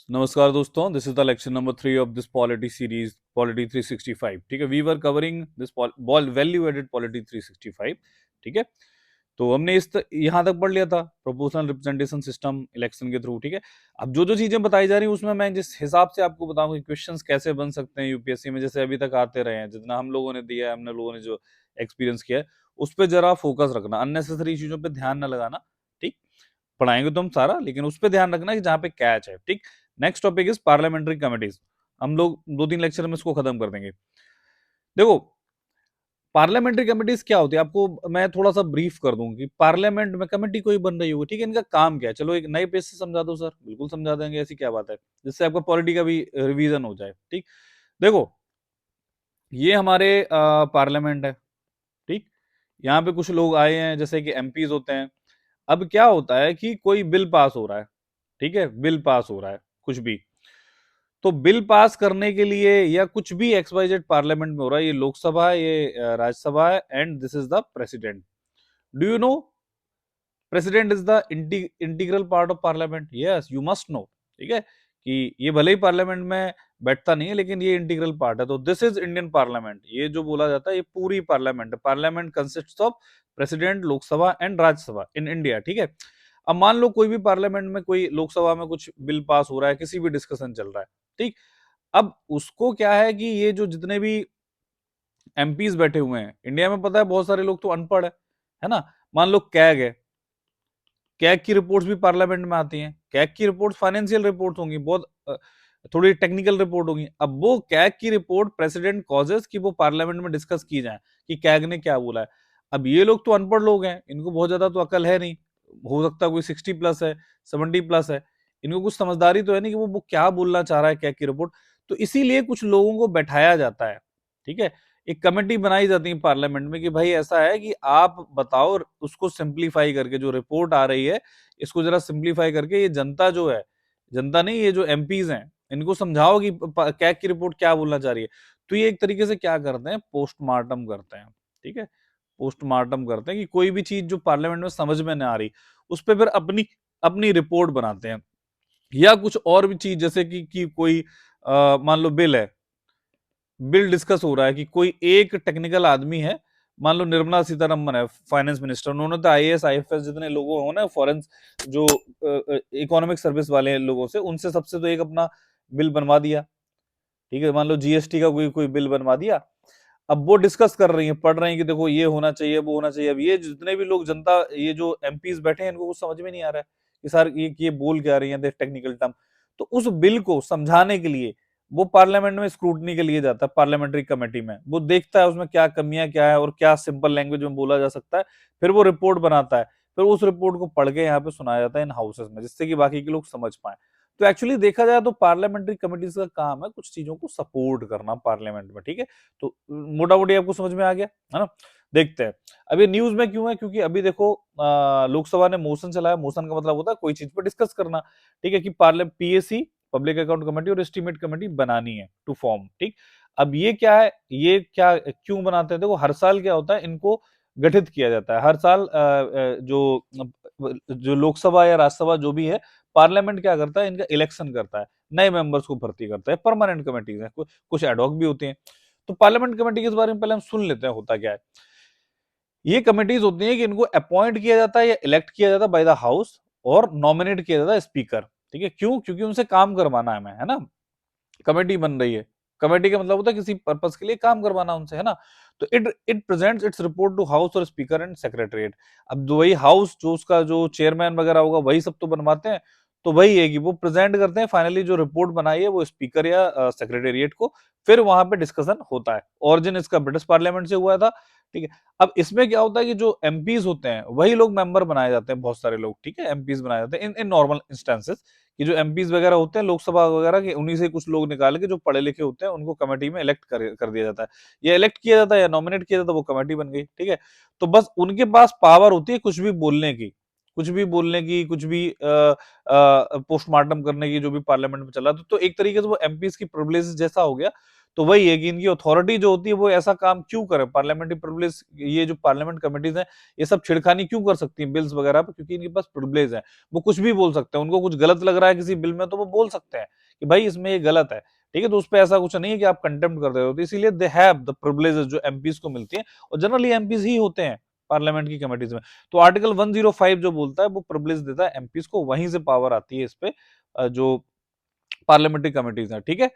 नमस्कार दोस्तों, this is the lecture number 3 of this polity series polity 365। ठीक है, we were covering this value added polity 365। ठीक है, तो हमने यहाँ तक पढ़ लिया था प्रोपोर्शनल रिप्रेजेंटेशन सिस्टम इलेक्शन के थ्रू। ठीक है, अब जो जो चीजें बताई जा रही है उसमें मैं जिस हिसाब से आपको बताऊंगा कि क्वेश्चंस कैसे बन सकते हैं यूपीएससी में, जैसे अभी तक आते रहे हैं, जितना हम लोगों ने दिया है, हमने लोगों ने जो एक्सपीरियंस किया है उस पर जरा फोकस रखना, अननेसेसरी चीजों पर ध्यान न लगाना। ठीक, पढ़ाएंगे तो हम सारा, लेकिन उस पर ध्यान रखना कि जहां पे कैच है। ठीक, next topic is parliamentary committees. हम लोग 2-3 लेक्चर में इसको खत्म कर देंगे। देखो, पार्लियामेंट्री कमिटीज क्या होती है, आपको मैं थोड़ा सा ब्रीफ कर दूं कि पार्लियामेंट में कमेटी कोई बन रही होगी। ठीक है, इनका काम क्या है, चलो एक नए पेज से समझा दो सर, बिल्कुल समझा देंगे, ऐसी क्या बात है, जिससे आपका पॉलिटी का भी रिवीजन हो जाए। ठीक, देखो ये हमारे पार्लियामेंट है। ठीक, यहाँ पे कुछ लोग आए हैं जैसे कि एमपीज होते हैं। अब क्या होता है कि कोई बिल पास हो रहा है, ठीक है, बिल पास हो रहा है कुछ भी, तो बिल पास करने के लिए या कुछ भी XYZ पार्लियामेंट में हो रहा है, ये लोकसभा है, ये राज्यसभा है, and this is the president. Do you know president is the integral part of parliament? Yes, you must know. ठीक है, कि ये भले ही पार्लियामेंट में बैठता नहीं है लेकिन ये इंटीग्रल पार्ट है। तो दिस इज इंडियन पार्लियामेंट, ये जो बोला जाता है ये पूरी पार्लियामेंट है। Parliament consists of president, Lok Sabha and Rajya Sabha in India. ठीक है, अब मान लो कोई भी पार्लियामेंट में, कोई लोकसभा में कुछ बिल पास हो रहा है, किसी भी डिस्कशन चल रहा है। ठीक, अब उसको क्या है कि ये जो जितने भी एमपीज बैठे हुए हैं इंडिया में, पता है बहुत सारे लोग तो अनपढ़ है ना। मान लो कैग है, कैग की रिपोर्ट्स भी पार्लियामेंट में आती हैं। कैग की रिपोर्ट फाइनेंशियल रिपोर्ट होंगी, बहुत थोड़ी टेक्निकल रिपोर्ट होगी। अब वो कैग की रिपोर्ट प्रेसिडेंट कॉजेस कि वो पार्लियामेंट में डिस्कस की जाए कि कैग ने क्या बोला है। अब ये लोग तो अनपढ़ लोग हैं, इनको बहुत ज्यादा तो अकल है नहीं, हो सकता है कोई 60+ है, 70+ है, इनको कुछ समझदारी तो है नहीं कि वो क्या बोलना चाह रहा है कैग की रिपोर्ट। तो इसीलिए कुछ लोगों को बैठाया जाता है। ठीक है, एक कमेटी बनाई जाती है पार्लियामेंट में कि भाई ऐसा है कि आप बताओ, उसको सिंप्लीफाई करके जो रिपोर्ट आ रही है इसको जरा सिंप्लीफाई करके ये जनता जो है, जनता नहीं, ये जो एमपीज हैं इनको समझाओ कि कैग की रिपोर्ट क्या बोलना चाह रही है। तो ये एक तरीके से क्या करते हैं, पोस्टमार्टम करते हैं। ठीक है, पोस्टमार्टम करते हैं कि कोई भी चीज जो पार्लियामेंट में समझ में ना आ रही उस पर फिर अपनी अपनी रिपोर्ट बनाते हैं। या कुछ और भी चीज जैसे कि कोई मान लो बिल है, बिल डिस्कस हो रहा है कि कोई एक टेक्निकल आदमी है, मान लो निर्मला सीतारमन है, फाइनेंस मिनिस्टर, उन्होंने तो आईएएस आईएफएस जितने लोगों हो ना, फॉरेन जो इकोनॉमिक सर्विस वाले लोगों से, उनसे सबसे तो एक अपना बिल बनवा दिया। ठीक है, मान लो जीएसटी का कोई कोई बिल बनवा दिया। अब वो डिस्कस कर रही है, पढ़ रहे हैं कि देखो ये होना चाहिए, वो होना चाहिए। अब ये जितने भी लोग, जनता, ये जो एमपीज बैठे हैं, इनको कुछ समझ में नहीं आ रहा है कि सर ये बोल क्या रही है टेक्निकल टर्म। तो उस बिल को समझाने के लिए वो पार्लियामेंट में स्क्रूटनी के लिए जाता है, पार्लियामेंट्री कमेटी में। वो देखता है उसमें क्या कमियां क्या है और क्या सिंपल लैंग्वेज में बोला जा सकता है, फिर वो रिपोर्ट बनाता है। फिर उस रिपोर्ट को पढ़ के यहाँ पे सुनाया जाता है इन हाउसेस में, जिससे कि बाकी के लोग समझ पाए। तो एक्चुअली देखा जाए तो पार्लियामेंट्री कमिटीज का काम है कुछ चीजों को सपोर्ट करना पार्लियामेंट में। ठीक है, तो मोटा मोटी आपको समझ में आ गया है ना। देखते हैं अब ये न्यूज में क्यों है, क्योंकि अभी देखो लोकसभा ने मोशन चलाया। मोशन का मतलब होता है कोई चीज पर डिस्कस करना। ठीक है, कि parliament PAC, public account committee और एस्टीमेट कमेटी बनानी है टू फॉर्म। ठीक, अब ये क्या है, ये क्या क्यों बनाते हैं, देखो हर साल क्या होता है, इनको गठित किया जाता है हर साल। जो लोकसभा या राज्यसभा जो भी है, पार्लियामेंट क्या करता है, इनका इलेक्शन करता है, नए मेंबर्स को भर्ती करता है। परमानेंट कमेटीज है, कुछ एडहॉक भी होती हैं। तो पार्लियामेंट कमेटी के बारे में पहले हम सुन लेते हैं होता क्या है। ये कमेटीज होती हैं कि इनको अपॉइंट किया जाता है या इलेक्ट किया जाता है बाय द हाउस, और नॉमिनेट किया जाता है स्पीकर। ठीक है, क्यों, क्योंकि उनसे काम करवाना है, मैं है ना, कमेटी बन रही है। कमेटी का मतलब होता है किसी पर्पस के लिए काम करवाना उनसे, है ना। तो it it presents its report to house और स्पीकर एंड सेक्रेटरीट। अब जो वही हाउस, जो उसका जो चेयरमैन वगैरह होगा, वही सब तो बनवाते हैं। तो वही है कि वो प्रेजेंट करते हैं फाइनली जो रिपोर्ट बनाई है वो स्पीकर या सेक्रेटेरिएट को। फिर वहां पे डिस्कशन होता है। ऑरिजिन इसका ब्रिटिश पार्लियामेंट से हुआ था। ठीक है, अब इसमें क्या होता है कि जो एमपीज होते हैं वही लोग मेंबर बनाए जाते हैं, बहुत सारे लोग। ठीक है, एमपीज बनाए जाते हैं इन इन नॉर्मल इंस्टेंसेस, कि जो एमपीज वगैरह होते हैं लोकसभा वगैरह के, उन्हीं से कुछ लोग निकाल के जो पढ़े लिखे होते हैं उनको कमेटी में इलेक्ट कर दिया जाता है। या इलेक्ट किया जाता है या नॉमिनेट किया जाता है, वो कमेटी बन गई। ठीक है, तो बस उनके पास पावर होती है कुछ भी बोलने की। कुछ भी बोलने की, कुछ भी पोस्टमार्टम करने की जो भी पार्लियामेंट में चला, तो एक तरीके से वो एमपीज की प्रिविलेज जैसा हो गया। तो वही है कि इनकी अथॉरिटी जो होती है वो ऐसा काम क्यों करे, पार्लियामेंट्री प्रिविलेज, ये जो पार्लियामेंट कमिटीज हैं ये सब छिड़खानी क्यों कर सकती हैं बिल्स वगैरह पे, क्योंकि इनके पास प्रिविलेज है, वो कुछ भी बोल सकते हैं। उनको कुछ गलत लग रहा है किसी बिल में तो वो बोल सकते हैं कि भाई इसमें ये गलत है, ठीक है। तो उस पर ऐसा कुछ नहीं है कि आप कंटेम्प्ट कर रहे हो, तो इसीलिए दे हैव द प्रिविलेजेस जो एमपीज को मिलती है, और जनरली एमपीज ही होते हैं पार्लियामेंट की कमिटीज में। तो आर्टिकल 105 जो बोलता है वो प्रिविलेज देता है एमपीज को, वहीं से पावर आती है इस पे जो पार्लियामेंटरी कमिटीज है, ठीक है।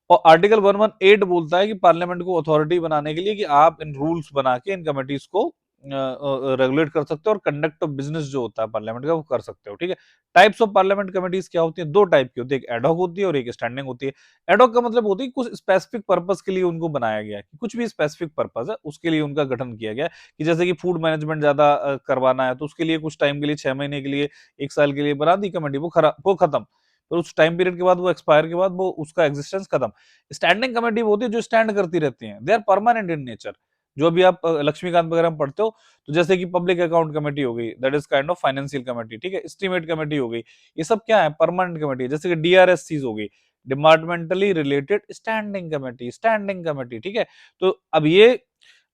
और आर्टिकल 118 बोलता है कि पार्लियामेंट को अथॉरिटी बनाने के लिए कि आप इन रूल्स बना के इन कमिटीज को रेगुलेट कर सकते हो, और कंडक्ट ऑफ बिजनेस जो होता है पार्लियामेंट का वो कर सकते हो, ठीक है। टाइप्स ऑफ पार्लियामेंट कमिटीज क्या होती है, दो टाइप की होती है, एक एडहॉक होती है और एक स्टैंडिंग होती है। एडहॉक का मतलब होती है कुछ स्पेसिफिक पर्पस के लिए उनको बनाया गया है, कुछ भी स्पेसिफिक पर्पस है उसके लिए उनका गठन किया गया है, कि जैसे कि फूड मैनेजमेंट ज्यादा करवाना है तो उसके लिए कुछ टाइम के लिए, 6 महीने के लिए, 1 साल के लिए बना दी कमेटी, वो खत्म, तो उस टाइम पीरियड के बाद, वो एक्सपायर के बाद वो उसका एग्जिस्टेंस खत्म। स्टैंडिंग कमेटी वो होती है जो स्टैंड करती रहती हैं, they are permanent in nature. जो अभी आप लक्ष्मीकांत वगैरह में पढ़ते हो, तो जैसे कि पब्लिक अकाउंट कमेटी हो गई, that is kind of financial committee, ठीक है। एस्टीमेट कमेटी हो गई, ये सब क्या है, परमानेंट कमेटी है। जैसे कि डीआरएससीज हो गई, डिपार्टमेंटली रिलेटेड स्टैंडिंग कमेटी, ठीक है। तो अब ये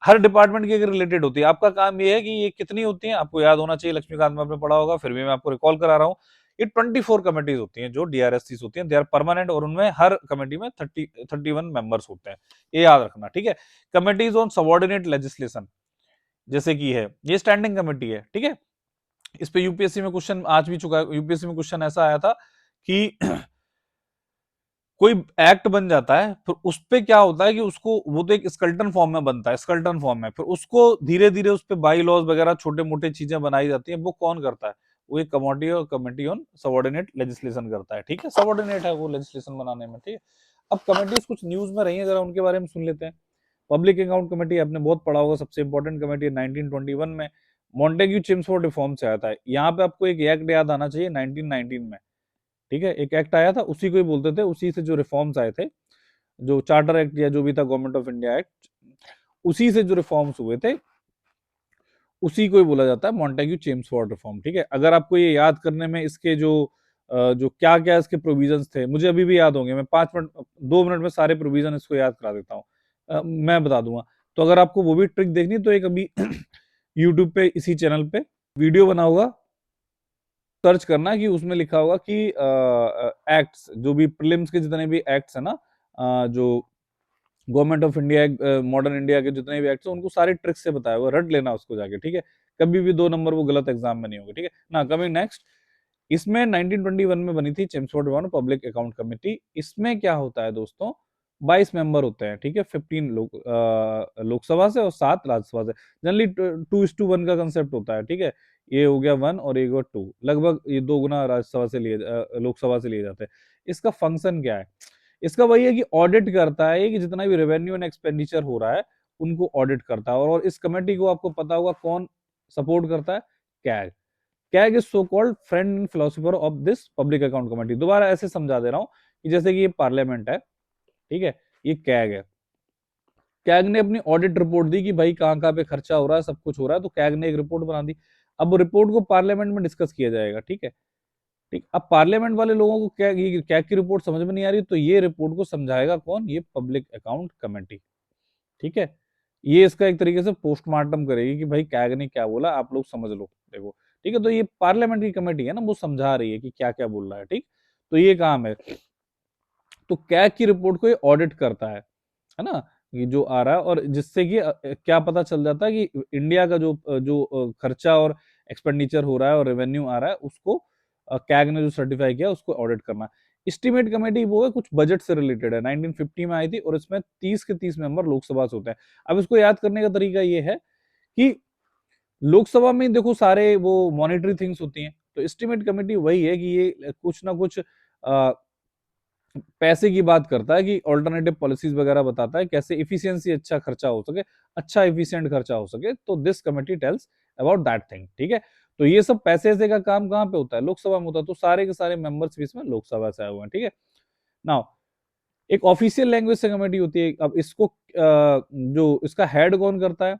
हर डिपार्टमेंट की अगर रिलेटेड होती है, आपका काम ये है कि ये कितनी होती है आपको याद होना चाहिए, लक्ष्मीकांत में आपने पढ़ा होगा, फिर भी मैं आपको रिकॉल करा रहा हूँ। ये 24 कमेटीज होती हैं जो डीआरएससीज होती हैं, दे आर परमानेंट, और उनमें हर कमेटी में 31 मेंबर्स होते हैं, ये याद रखना, ठीक है। कमेटीज ऑन सबऑर्डिनेट लेजिस्लेशन जैसे कि है, ये स्टैंडिंग कमेटी है, ठीक है। इस पे यूपीएससी में क्वेश्चन आज भी चुका है, यूपीएससी में क्वेश्चन ऐसा आया था कि कोई एक्ट बन जाता है, फिर उस पे क्या होता है कि उसको, वो तो एक स्केलेटन फॉर्म में बनता है, स्केलेटन फॉर्म में, फिर उसको धीरे धीरे उस पे बाई लॉज वगैरह छोटे मोटे चीजें बनाई जाती है, वो कौन करता है, वो एक कमोडिटी और कमेटी ऑन सबऑर्डिनेट लेजिस्लेशन करता है, ठीक है। सबऑर्डिनेट है वो लेजिस्लेशन बनाने में, ठीक है। अब कमेटीज कुछ न्यूज में रही है, जरा उनके बारे में सुन लेते हैं। पब्लिक अकाउंट कमेटी आपने बहुत पढ़ा होगा, सबसे इंपॉर्टेंट कमेटी है, 1921 में मॉन्टेग्यू चेम्सफोर्ड रिफॉर्म से आता है। यहाँ पे आपको एक एक्ट याद आना चाहिए 1919 में, ठीक है। एक एक्ट आया था, उसी को ही बोलते थे, उसी से जो रिफॉर्म्स आए थे, जो चार्टर एक्ट या जो भी था गवर्नमेंट ऑफ इंडिया एक्ट, उसी से जो रिफॉर्म्स हुए थे उसी को ही बोला जाता है मॉन्टेग्यू चेम्सफोर्ड रिफॉर्म, ठीक है। अगर आपको ये याद करने में इसके जो क्या क्या इसके प्रोविजंस थे, मुझे अभी भी याद होंगे, मैं 5 मिनट 2 मिनट में सारे प्रोविजन इसको याद करा देता हूँ, मैं बता दूंगा। तो अगर आपको वो भी ट्रिक देखनी तो एक अभी यूट्यूब पे इसी चैनल पे वीडियो बना होगा, सर्च करना कि उसमें लिखा होगा कि एक्ट्स, जो भी प्रीलिम्स के जितने भी एक्ट्स है ना, जो government of India, modern India के जितने भी एक्ट्स हैं, उनको सारे ट्रिक्स से बताया हुआ, रट लेना उसको जाके, ठीक है। कभी भी 2 नंबर वो गलत एग्जाम में नहीं होगा, ठीक है ना। कमिंग नेक्स्ट, इसमें 1921 में बनी थी Chelmsford reform public account committee. इसमें क्या होता है दोस्तों, 22 मेंबर होते हैं, ठीक है। 15 लोकसभा से और 7 राज्यसभा से। जनरली 2:1 का कंसेप्ट होता है, ठीक है। ये हो गया 1 और एक 2, लगभग ये 2 गुना राज्यसभा से लिए, लोकसभा से लिए जाते हैं। इसका फंक्शन क्या है, इसका वही है कि ऑडिट करता है कि जितना भी रेवेन्यू एंड एक्सपेंडिचर हो रहा है उनको ऑडिट करता है। और इस कमेटी को आपको पता होगा कौन सपोर्ट करता है, CAG. CAG is so called friend and philosopher of this public account committee. दोबारा ऐसे समझा दे रहा हूं कि जैसे कि ये पार्लियामेंट है, ठीक है, ये कैग है। कैग ने अपनी ऑडिट रिपोर्ट दी कि भाई कहाँ कहाँ पे खर्चा हो रहा है, सब कुछ हो रहा है, तो कैग ने एक रिपोर्ट बना दी। अब वो रिपोर्ट को पार्लियामेंट में डिस्कस किया जाएगा, ठीक है। ठीक, अब पार्लियामेंट वाले लोगों को क्या, ये कैग की रिपोर्ट समझ में नहीं आ रही, तो ये रिपोर्ट को समझाएगा कौन, ये पब्लिक अकाउंट कमेटी, ठीक है। ये इसका एक तरीके से पोस्टमार्टम करेगी कि भाई कैग ने क्या बोला, आप लोग समझ लो, देखो, ठीक है। तो ये पार्लियामेंट की कमेटी है ना, वो समझा रही है कि क्या क्या बोल रहा है, ठीक। तो ये काम है। तो कैग की रिपोर्ट को ये ऑडिट करता है ना, ये जो आ रहा है, और जिससे कि क्या पता चल जाता है कि इंडिया का जो खर्चा और एक्सपेंडिचर हो रहा है और रेवेन्यू आ रहा है, उसको कैग ने जो सर्टिफाई किया उसको ऑडिट करना। एस्टीमेट कमेटी वो है, कुछ बजट से रिलेटेड है, 1950 में आई थी, और इसमें 30 के 30 मेंबर लोकसभा से होते हैं। अब इसको याद करने का तरीका ये है कि लोकसभा में देखो सारे वो मॉनिटरी थिंग्स होती हैं, तो एस्टीमेट कमेटी वही है कि ये कुछ ना कुछ पैसे की बात करता है, कि ऑल्टरनेटिव पॉलिसीज वगैरह बताता है कैसे इफिशियंसी अच्छा खर्चा हो सके, अच्छा इफिशियंट खर्चा हो सके, तो this committee tells about that thing, ठीक है। तो ये सब पैसे से का काम कहाँ पे होता है, लोकसभा में होता है, तो सारे के सारे मेंबर्स भी इसमें लोकसभा से आए हुए हैं, ठीक है। नाउ एक ऑफिशियल लैंग्वेज से कमेटी होती है। अब इसको जो इसका हेड कौन करता है,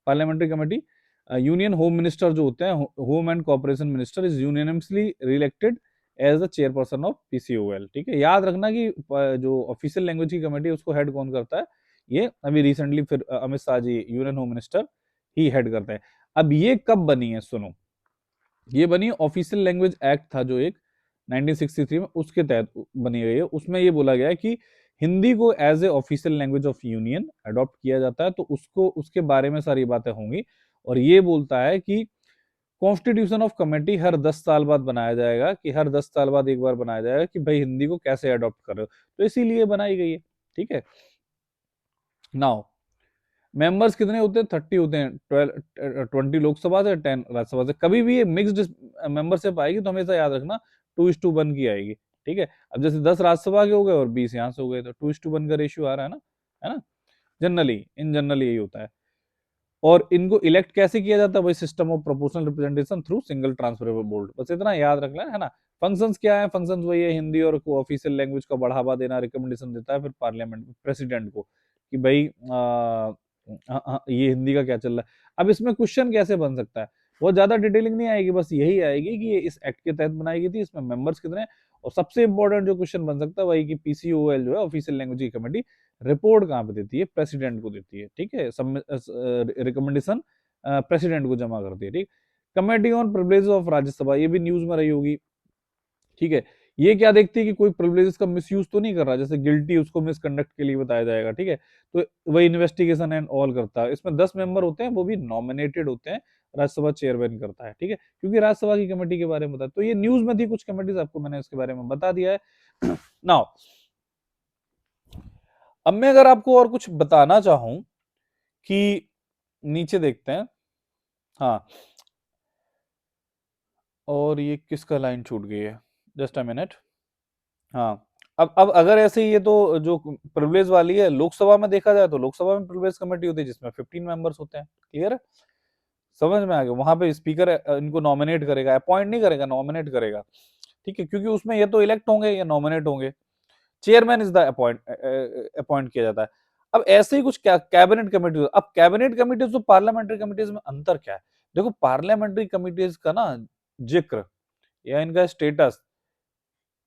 parliamentary committee, union home minister जो होते हैं, home and corporation minister, is unanimously reelected as the chairperson of PCOL. ठीक है, याद रखना कि जो ऑफिशियल लैंग्वेज की कमेटी उसको हेड कौन करता है, ये अभी रिसेंटली फिर Amit Shah ji union home minister ही हेड करते हैं। अब ये कब बनी है, सुनो, ये बनी ऑफिशियल लैंग्वेज एक्ट था जो एक 1963 में, उसके तहत बनी गई है। उसमें ये बोला गया है कि हिंदी को as a official language of union adopt किया जाता है, तो उसको उसके बारे में सारी बातें होंगी। और ये बोलता है कि कॉन्स्टिट्यूशन ऑफ कमेटी हर 10 साल बाद बनाया जाएगा, कि हर 10 साल बाद एक बार बनाया जाएगा कि भाई हिंदी को कैसे अडॉप्ट कर रहे हो, तो इसीलिए बनाई गई है। ठीक है, नाउ मेंबर्स कितने होते हैं, 30 होते हैं, 20 लोकसभा से, 10 राज्यसभा से। कभी भी ये मिक्स्ड मेंबरशिप आएगी तो हमेशा याद रखना 2:1 की आएगी। ठीक है, अब जैसे 10 राज्यसभा के हो गए और 20 यहाँ से हो गए, तो 2:1 का रेशियो आ रहा है ना, जनरली इन जनरल यही होता है। और इनको इलेक्ट कैसे किया जाता है, वही system of proportional representation through single transferable board, बस इतना याद रखना है ना। फंक्शंस क्या है, फंक्शंस वही है, हिंदी और को ऑफिशियल लैंग्वेज का बढ़ावा देना, रिकमेंडेशन देता है फिर पार्लियामेंट प्रेसिडेंट को कि भाई ये हिंदी का क्या चल रहा है। अब इसमें क्वेश्चन कैसे बन सकता है, बहुत ज्यादा डिटेलिंग नहीं आएगी, बस यही आएगी कि ये इस एक्ट के तहत बनाई गई थी, इसमें मेंबर्स कितने हैं, और सबसे इंपॉर्टेंट जो क्वेश्चन बन सकता है वही कि पीसीओएल जो है ऑफिशियल लैंग्वेज की कमेटी रिपोर्ट कहाँ पे देती है, प्रेसिडेंट को देती है। ठीक है, रिकमेंडेशन प्रेसिडेंट को जमा करती है। ठीक, committee on privileges of Rajya Sabha, ये भी न्यूज में रही होगी। ठीक है, ये क्या देखती है कि कोई प्रिविलेजेस का मिसयूज तो नहीं कर रहा, जैसे गिल्टी उसको मिसकंडक्ट के लिए बताया जाएगा। ठीक है, तो वही इन्वेस्टिगेशन एंड ऑल करता है। इसमें 10 मेंबर होते हैं, वो भी नॉमिनेटेड होते हैं, राज्यसभा चेयरमैन करता है। ठीक है, क्योंकि राज्यसभा की कमेटी के बारे में बताया, तो ये न्यूज में थी कुछ कमेटीज, आपको मैंने इसके बारे में बता दिया है। नाउ अब मैं अगर आपको और कुछ बताना चाहूं कि नीचे देखते हैं, हाँ, और ये किसका लाइन छूट गई है, जस्ट अ मिनट। हाँ, अब अगर ऐसे ही ये तो जो प्रिविलेज वाली है, लोकसभा में देखा जाए तो लोकसभा में प्रिविलेज कमेटी होती है जिसमें 15 मेंबर्स होते हैं। क्लियर है, समझ में आ गया। वहां पे स्पीकर इनको नॉमिनेट करेगा, अपॉइंट नहीं करेगा, नॉमिनेट करेगा। ठीक है, क्योंकि उसमें ये तो इलेक्ट होंगे या नॉमिनेट होंगे, चेयरमैन इज द अपॉइंट किया जाता है। अब ऐसे ही कुछ कैबिनेट कमेटी, अब कैबिनेट कमिटीज तो पार्लियामेंट्री कमिटीज में अंतर क्या है, देखो पार्लियामेंट्री कमिटीज का ना जिक्र या इनका स्टेटस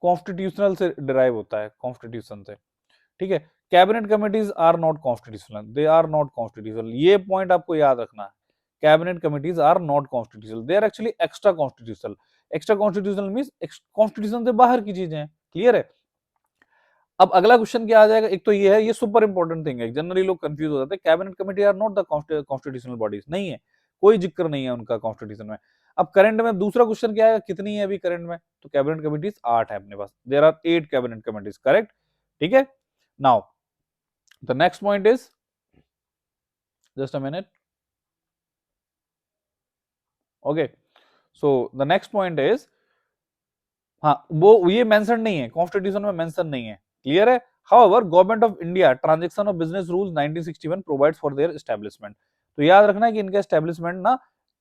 कॉन्स्टिट्यूशनल से डिराइव होता है, कॉन्स्टिट्यूशन से। ठीक है, cabinet committees are not constitutional, they are not constitutional, ये पॉइंट आपको याद रखना है। Cabinet committees are not constitutional, they are actually extra constitutional. Extra constitutional means constitution से बाहर की चीजें हैं। क्लियर है, अब अगला क्वेश्चन क्या आ जाएगा, एक तो ये है, ये सुपर इंपॉर्टेंट थिंग है, जनरली लोग कंफ्यूज हो जाते हैं, cabinet committee are not the constitutional bodies, नहीं है, कोई जिक्र नहीं है उनका कॉन्स्टिट्यूशन में। अब करंट में दूसरा क्वेश्चन क्या है, कितनी है अभी करंट में, तो कैबिनेट कमिटीज 8 है अपने पास, there are 8 cabinet committees, correct. ठीक है, now the next point is, just a minute, okay, so the next point is, हाँ वो ये मेंशन नहीं है, कॉन्स्टिट्यूशन में मेंशन नहीं है। क्लियर है, however government of India transaction of business rules 1961 provides for their establishment, तो याद रखना है कि इनका एस्टेब्लिशमेंट ना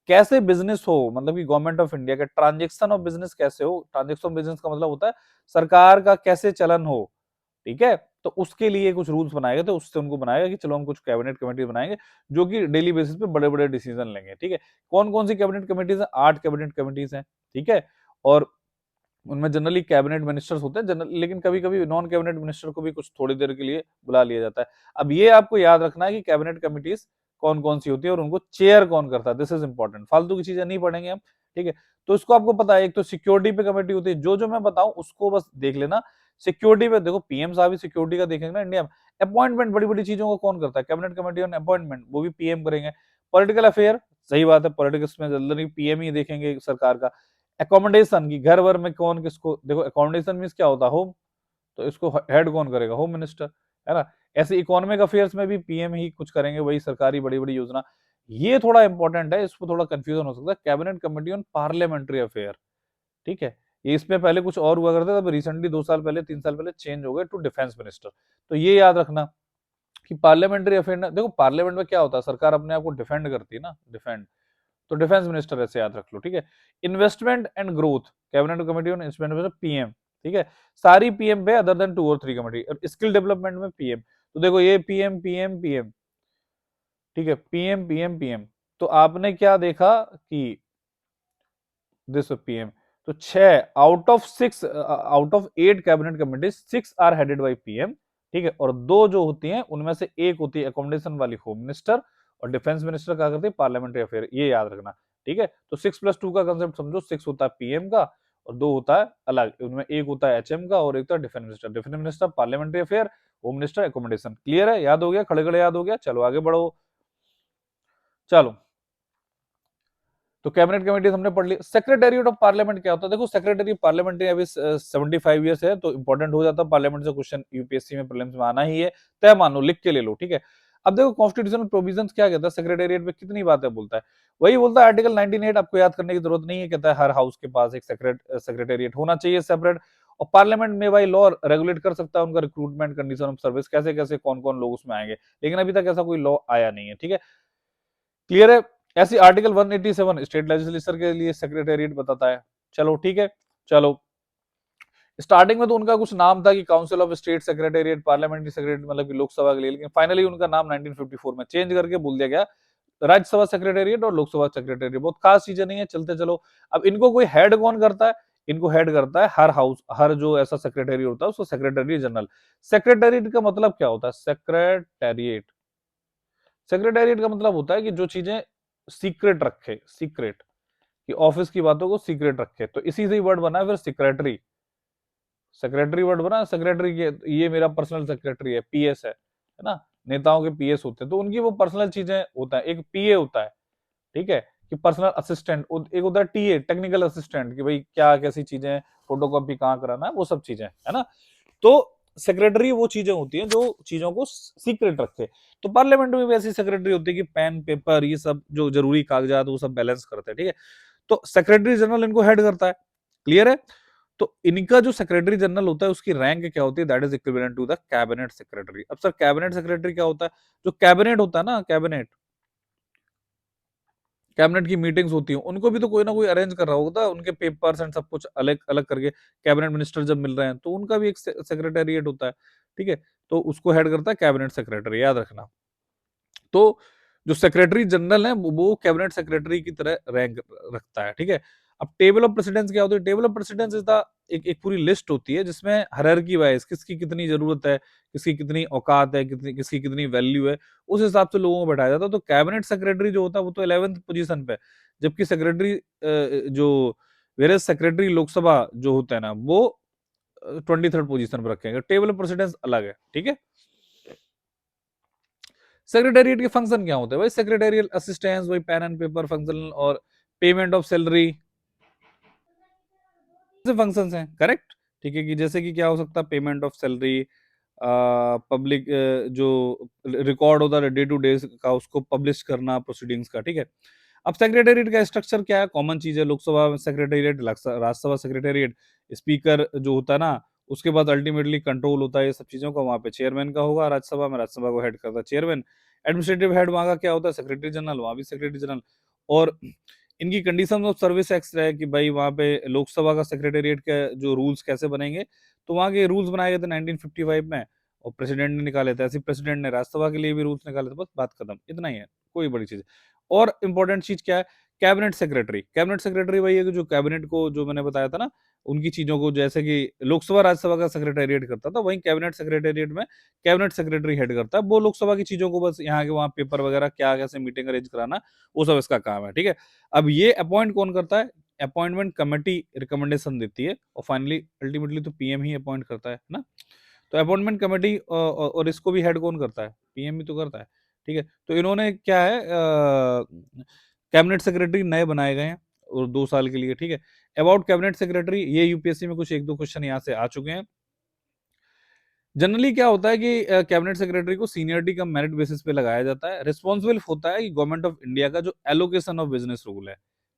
कैसे बिजनेस हो, मतलब कि गवर्नमेंट ऑफ इंडिया का ट्रांजैक्शन ऑफ बिजनेस कैसे हो, ट्रांजैक्शन ऑफ बिजनेस का मतलब होता है सरकार का कैसे चलन हो। ठीक है, तो उसके लिए कुछ रूल्स बनाए गए, तो उससे उनको बनाएगा कि चलो हम कुछ कैबिनेट कमेटी बनाएंगे जो कि डेली बेसिस पे बड़े बड़े डिसीजन लेंगे। ठीक है, कौन कौन सी कैबिनेट कमेटीज है, 8 कैबिनेट कमेटीज हैं। ठीक है, और उनमें जनरली कैबिनेट मिनिस्टर्स होते हैं जनरल, लेकिन कभी कभी नॉन कैबिनेट मिनिस्टर को भी कुछ थोड़ी देर के लिए बुला लिया जाता है। अब ये आपको याद रखना है कि कैबिनेट कमिटीज कौन कौन सी होती है और उनको चेयर कौन करता है, दिस इज इंपॉर्टेंट, फालतू की चीजें नहीं पढ़ेंगे हम। ठीक है, तो इसको आपको पता है, एक तो सिक्योरिटी पे कमेटी होती है, जो मैं बताऊं उसको बस देख लेना। सिक्योरिटी पे देखो, पीएम साहब ही सिक्योरिटी का देखेंगे ना इंडिया में। अपॉइंटमेंट, बड़ी बड़ी चीजों को कौन करता है, कैबिनेट कमेटी ऑन अपॉइंटमेंट, वो भी पीएम करेंगे। पॉलिटिकल अफेयर, सही बात है, पॉलिटिक्स में जल्दी पीएम ही देखेंगे सरकार का। अकोमोडेशन की घर वर में कौन किसको, देखो अकोमोडेशन मीन्स क्या होता है, होम, तो इसको हेड कौन करेगा, होम मिनिस्टर, है ना। ऐसे इकोनॉमिक अफेयर्स में भी पीएम ही कुछ करेंगे, वही सरकारी बड़ी बड़ी योजना। ये थोड़ा इंपॉर्टेंट है, इसको थोड़ा कंफ्यूजन हो सकता है, cabinet committee on parliamentary affair. ठीक है, ये इसमें पहले कुछ और हुआ करता था, तब रिसेंटली 2 साल पहले 3 साल पहले चेंज हो गए टू डिफेंस मिनिस्टर। तो ये याद रखना कि पार्लियामेंट्री अफेयर, देखो पार्लियामेंट में क्या होता है, सरकार अपने आप को डिफेंड करती है ना, डिफेंड, तो डिफेंस मिनिस्टर ऐसे याद रख लो। ठीक है, investment and growth, cabinet committee on investment, PM. ठीक है, सारी पीएम पे अदर देन 2 और 3 कमेटी, और स्किल डेवलपमेंट में पीएम, तो देखो ये पीएम पीएम पीएम, ठीक है, पीएम पीएम पीएम, तो आपने क्या देखा कि दिस पीएम, तो 6 out of 8 cabinet committees 6 are headed by PM, ठीक है, और 2 जो होती हैं उनमें से एक होती है अकोमोडेशन वाली होम मिनिस्टर, और डिफेंस मिनिस्टर क्या करते हैं पार्लियामेंट्री अफेयर, ये याद रखना, ठीक है। तो 6+2 का कंसेप्ट समझो, 6 होता है पीएम का और 2 होता है अलग, उनमें एक होता है एचएम का और एक होता है defence minister, defence minister parliamentary affair, home minister accommodation. Clear है, याद हो गया, खड़े खड़े याद हो गया, चलो आगे बढ़ो। चलो, तो कैबिनेट कमेटी हमने पढ़ ली। सेक्रेटेरिएट ऑफ पार्लियामेंट क्या होता है, देखो सेक्रेटरी पार्लियामेंट्री अभी 75 ईयर्स है, तो इंपॉर्टेंट हो जाता है, पार्लियामेंट से क्वेश्चन यूपीएससी में प्रीलिम्स में आना ही है, तय मान लो, लिख के ले लो, ठीक है। अब देखो कॉन्स्टिट्यूशनल प्रोविजंस क्या कहता है, सेक्रेटेरिएट में कितनी बातें बोलता है, वही बोलता है आर्टिकल 98, आपको याद करने की जरूरत नहीं है, कहता है हर हाउस के पास एक सेक्रेटेरिएट होना चाहिए सेपरेट, और पार्लियामेंट में भाई लॉ रेगुलेट कर सकता है उनका रिक्रूटमेंट, कंडीशन ऑफ सर्विस, कैसे कैसे कौन कौन लोग उसमें आएंगे, लेकिन अभी तक ऐसा कोई लॉ आया नहीं है, ठीक है। क्लियर है। ऐसी आर्टिकल 187 स्टेट लेजिस्लेचर के लिए सेक्रेटेरिएट बताता है। चलो ठीक है। चलो, स्टार्टिंग में तो उनका कुछ नाम था कि council of state secretariat, parliamentary secretariat, मतलब कि लोकसभा के लिए, लेकिन फाइनली उनका नाम 1954 में चेंज करके बोल दिया गया राज्यसभा सेक्रेटेरिएट और लोकसभा सेक्रेटेरिएट। बहुत खास चीजें नहीं है, चलते चलो। अब इनको कोई हेड कौन करता है, इनको हेड करता है हर हाउस, हर जो ऐसा सेक्रेटरी होता है उसको सेक्रेटरी जनरल। सेक्रेटेरिएट का मतलब क्या होता है, सेक्रेटेरिएट, सेक्रेटेरिएट का मतलब होता है कि जो चीजें सीक्रेट रखे, सीक्रेट, कि ऑफिस की बातों को सीक्रेट रखे, तो इसी से ही वर्ड बना है फिर सेक्रेटरी, सेक्रेटरी वर्ड बना सेक्रेटरी के, ये मेरा पर्सनल सेक्रेटरी है, पीएस है ना, नेताओं के पीएस होते हैं, तो उनकी वो पर्सनल चीजें होता है, एक पीए होता है, ठीक है, कि पर्सनल असिस्टेंट, एक होता है टीए टेक्निकल असिस्टेंट, कि भाई क्या कैसी चीजें, फोटोकॉपी कहाँ कराना है, वो सब चीजें है ना। तो सेक्रेटरी वो चीजें होती हैं जो चीजों को सीक्रेट रखे, तो पार्लियामेंट में भी ऐसी सेक्रेटरी होती है कि पेन पेपर ये सब जो जरूरी कागजात वो सब बैलेंस करते हैं, ठीक है। तो सेक्रेटरी जनरल इनको हेड करता है। क्लियर है। तो इनका जो सेक्रेटरी जनरल होता है उसकी रैंक क्या होती है, that is equivalent to the cabinet secretary. अब सर कैबिनेट सेक्रेटरी क्या होता है, जो कैबिनेट होता है ना, कैबिनेट, कैबिनेट की मीटिंग्स होती हैं उनको भी तो कोई ना कोई अरेंज कर रहा होता है, उनके पेपर्स एंड सब कुछ अलग अलग करके, कैबिनेट मिनिस्टर जब मिल रहे हैं तो उनका भी एक सेक्रेटेरिएट होता है, ठीक है। तो उसको हेड करता है कैबिनेट सेक्रेटरी, याद रखना। तो जो सेक्रेटरी जनरल है वो कैबिनेट सेक्रेटरी की तरह रैंक रखता है, ठीक है। अब टेबल ऑफ प्रेसिडेंस क्या होती है, table of precedence is the, एक पूरी लिस्ट होती है जिसमें हायरार्की वाइज किसकी कितनी जरूरत है, किसकी कितनी औकात है, कितनी किसकी कितनी वैल्यू है, उस हिसाब से लोगों को बैठाया जाता है। तो कैबिनेट सेक्रेटरी जो होता है वो तो 11th पोजीशन पे है, जबकि सेक्रेटरी जो वेरियस सेक्रेटरी लोकसभा जो होता है ना वो 23rd पोजीशन पर रखेंगे। टेबल ऑफ प्रेसिडेंस अलग है, ठीक है। सेक्रेटेरिएट के फंक्शन क्या होते हैं भाई, सेक्रेटेरियल असिस्टेंस, वही पेन एंड पेपर फंक्शन, और पेमेंट ऑफ सैलरी से फंक्शंस हैं, करेक्ट, ठीक है। कि जैसे कि क्या हो सकता है, पेमेंट ऑफ सैलरी, पब्लिक जो रिकॉर्ड होता है डे टू डे का उसको पब्लिश करना प्रोसीडिंग्स का, ठीक है। अब सेक्रेटेरिएट का स्ट्रक्चर क्या है, कॉमन चीज है, Lok Sabha secretariat, Rajya Sabha secretariat, speaker जो होता है ना, उसके बाद अल्टीमेटली कंट्रोल होता है ये सब चीजों का, वहां पे चेयरमैन का होगा राज्यसभा में, राज्यसभा को हेड करता है चेयरमैन। एडमिनिस्ट्रेटिव हेड वहां का क्या होता है, सेक्रेटरी जनरल, वहां भी सेक्रेटरी जनरल। और इनकी कंडीशन ऑफ सर्विस एक्ट है कि भाई वहां पे लोकसभा का सेक्रेटेरिएट के जो रूल्स कैसे बनेंगे, तो वहां के रूल्स बनाए गए थे 1955 में, और प्रेसिडेंट ने निकाले थे, ऐसे प्रेसिडेंट ने राज्यसभा के लिए भी रूल्स निकाले थे, बस बात खत्म, इतना ही है, कोई बड़ी चीज। और इंपॉर्टेंट चीज क्या है, कैबिनेट सेक्रेटरी, कैबिनेट सेक्रेटरी वही है कि जो कैबिनेट को, जो मैंने बताया था ना, उनकी चीजों को, जैसे कि लोकसभा राज्यसभा का सेक्रेटेरिएट करता था, वहीं कैबिनेट सेक्रेटेरिएट में कैबिनेट सेक्रेटरी हेड करता है, वो लोकसभा की चीजों को बस यहाँ के वहाँ पेपर वगैरह क्या कैसे मीटिंग अरेंज कराना, वो सब इसका काम है, ठीक है। अब ये अपॉइंट कौन करता है, अपॉइंटमेंट कमेटी रिकमेंडेशन देती है, और फाइनली अल्टीमेटली तो पीएम ही अपॉइंट करता है ना। तो अपॉइंटमेंट कमेटी और इसको भी हेड कौन करता है, पीएम ही तो करता है, ठीक है। तो इन्होंने क्या है, कैबिनेट सेक्रेटरी नए बनाए गए हैं और 2 साल के लिए, ठीक है। अबाउट कैबिनेट सेक्रेटरी, ये यूपीएससी में कुछ 1-2 क्वेश्चन यहाँ से आ चुके हैं। जनरली क्या होता है कि कैबिनेट सेक्रेटरी को सीनियरिटी का मेरिट बेसिस पे लगाया जाता है, रिस्पॉन्सिबल होता है कि गवर्नमेंट ऑफ इंडिया का जो एलोकेशन ऑफ बिजनेस रूल है,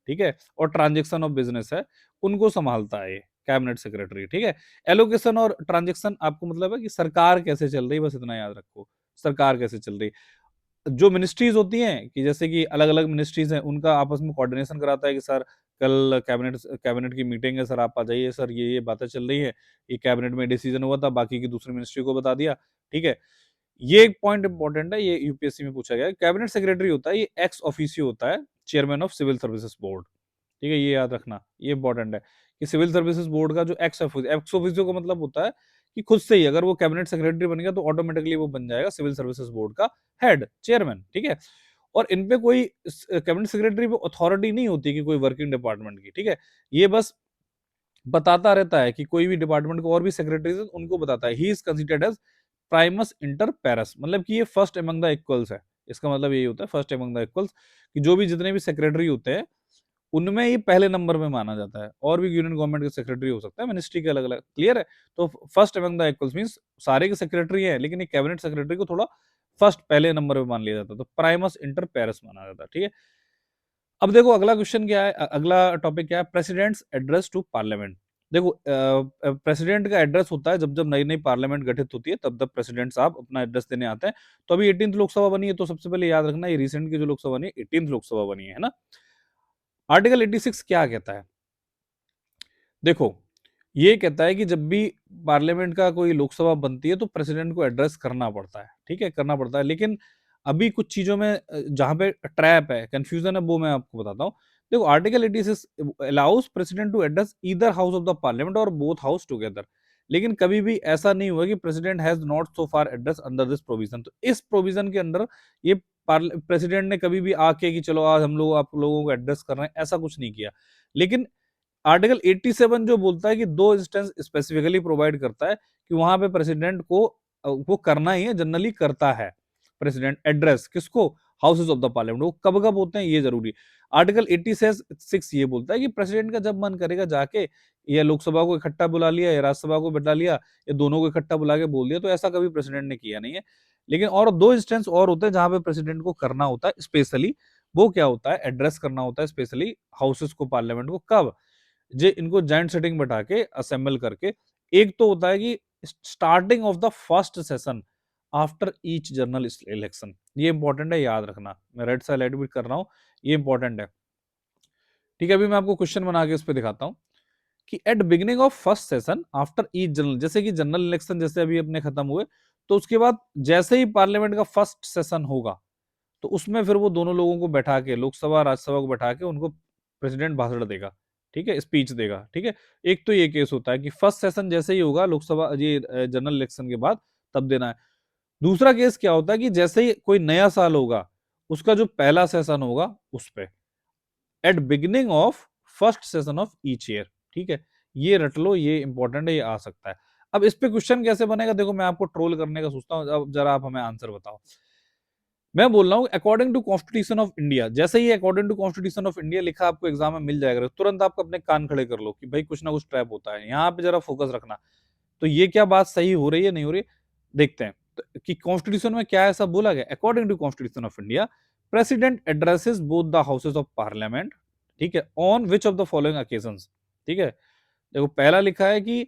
ठीक है, और ट्रांजेक्शन ऑफ बिजनेस है, उनको संभालता है ये कैबिनेट सेक्रेटरी, ठीक है। एलोकेशन और ट्रांजेक्शन आपको मतलब है कि सरकार कैसे चल रही है, बस इतना याद रखो, सरकार कैसे चल रही है। जो मिनिस्ट्रीज होती हैं, कि जैसे कि अलग अलग मिनिस्ट्रीज हैं, उनका आपस में कोऑर्डिनेशन कराता है कि सर कल कैबिनेट कैबिनेट की मीटिंग है, सर आप आ जाइए, सर ये बातें चल रही है, ये कैबिनेट में डिसीजन हुआ था, बाकी की दूसरी मिनिस्ट्री को बता दिया, ठीक है। ये एक पॉइंट इंपॉर्टेंट है, ये यूपीएससी में पूछा गया है। कैबिनेट सेक्रेटरी होता है, ये एक्स ऑफिशियो होता है chairman of civil services board. ठीक है, ये याद रखना, ये इंपॉर्टेंट है कि सिविल सर्विसेज बोर्ड का जो एक्स ऑफिशियो का मतलब होता है कि खुद से ही अगर वो कैबिनेट सेक्रेटरी बन गया तो ऑटोमेटिकली वो बन जाएगा सिविल सर्विसेज बोर्ड का हेड, चेयरमैन। ठीक है, और इन पे कोई कैबिनेट सेक्रेटरी पे अथॉरिटी नहीं होती कि कोई वर्किंग डिपार्टमेंट की। ठीक है, ये बस बताता रहता है कि कोई भी डिपार्टमेंट को और भी सेक्रेटरीज उनको बताता है। He is considered as primus inter pares, मतलब कि ये फर्स्ट एमंग द इक्वल्स है। इसका मतलब यही होता है फर्स्ट एमंग द इक्वल्स, कि जो भी जितने भी सेक्रेटरी होते हैं उनमें ये पहले नंबर में माना जाता है। और भी यूनियन गवर्नमेंट के सेक्रेटरी हो सकता है, मिनिस्ट्री के अलग अलग, क्लियर है। तो first among the equals means सारे के सेक्रेटरी हैं, लेकिन एक कैबिनेट सेक्रेटरी को थोड़ा फर्स्ट पहले नंबर में मान लिया जाता है, तो प्राइमस इंटर पैरस माना जाता है। ठीक है, अब देखो अगला क्वेश्चन क्या है, अगला टॉपिक क्या है, प्रेसिडेंट्स एड्रेस टू पार्लियामेंट। देखो प्रेसिडेंट का एड्रेस होता है जब जब नई नई पार्लियामेंट गठित होती है, तब तब प्रेसिडेंट साहब अपना एड्रेस देने आते हैं। तो अभी 18th लोकसभा बनी है, तो सबसे पहले याद रखना ये रिसेंट की जो लोकसभा बनी है 18th लोकसभा बनी है ना। आर्टिकल 86 क्या कहता है, देखो ये कहता है कि जब भी पार्लियामेंट का कोई लोकसभा बनती है तो प्रेसिडेंट को एड्रेस करना पड़ता है। ठीक है, करना पड़ता है, लेकिन अभी कुछ चीजों में जहां पे ट्रैप है, कंफ्यूजन है, वो मैं आपको बताता हूँ। देखो article 86 allows president to address either house of the parliament और बोथ हाउस टुगेदर, लेकिन कभी भी ऐसा नहीं हुआ कि president has not so far address under this provision. तो इस प्रोविजन के अंदर ये प्रेसिडेंट ने कभी भी आके कि चलो आज हम लोग आप लोगों को एड्रेस कर रहे हैं, ऐसा कुछ नहीं किया। लेकिन आर्टिकल 87 जो बोलता है कि दो इंस्टेंस स्पेसिफिकली प्रोवाइड करता है कि वहां पे प्रेसिडेंट को वो करना ही है, जनरली करता है प्रेसिडेंट एड्रेस किसको, हाउसेस ऑफ द पार्लियामेंट। वो कब कब होते हैं ये जरूरी। आर्टिकल 86 ये बोलता है कि प्रेसिडेंट का जब मन करेगा जाके या लोकसभा को इकट्ठा बुला लिया या राज्यसभा को बिठा लिया या दोनों को इकट्ठा बुला के बोल दिया, तो ऐसा कभी प्रेसिडेंट ने किया नहीं है। लेकिन और दो इंस्टेंस और होते हैं जहां पे प्रेसिडेंट को करना होता है स्पेशली। वो क्या होता है, एड्रेस करना होता है स्पेशली हाउसेस को, पार्लियामेंट को, कब, जे इनको जॉइंट सेटिंग बैठा के असेंबल करके। एक तो होता है कि starting of the first session after each general election. ये इंपॉर्टेंट है, याद रखना, मैं रेड से हाईलाइट भी कर रहा हूं, ये इंपॉर्टेंट है। ठीक है, अभी मैं आपको क्वेश्चन बना के इस पे दिखाता हूं कि at beginning of first session after each general, जैसे कि जनरल इलेक्शन जैसे अभी अपने खत्म हुए, तो उसके बाद जैसे ही पार्लियामेंट का फर्स्ट सेशन होगा तो उसमें फिर वो दोनों लोगों को बैठा के, लोकसभा राज्यसभा को बैठा के उनको प्रेसिडेंट भाषण देगा। ठीक है, स्पीच देगा। ठीक है, एक तो ये केस होता है कि फर्स्ट सेशन जैसे ही होगा लोकसभा ये जनरल इलेक्शन के बाद, तब देना है। दूसरा केस क्या होता है कि जैसे ही कोई नया साल होगा उसका जो पहला सेशन होगा उस पे, eight beginning of first session of each year. ठीक है, ये रट लो, ये इंपॉर्टेंट है, ये आ सकता है। अब इस पे क्वेश्चन कैसे बनेगा, देखो मैं आपको ट्रोल करने का सोचता हूँ, अब जरा आप हमें आंसर बताओ। मैं बोल रहा हूँ according to constitution of India, जैसे ही according to constitution of India लिखा आपको एग्जाम में मिल जाएगा, तुरंत आप अपने कान खड़े कर लो कि भाई कुछ ना कुछ ट्रैप होता है यहाँ पे, जरा फोकस रखना। तो ये क्या बात सही हो रही है नहीं हो रही, देखते हैं तो, कि कॉन्स्टिट्यूशन में क्या ऐसा बोला गया। According to constitution of India, president addresses both the houses of parliament, ठीक है, on which of the following occasions. ठीक है, देखो पहला लिखा है कि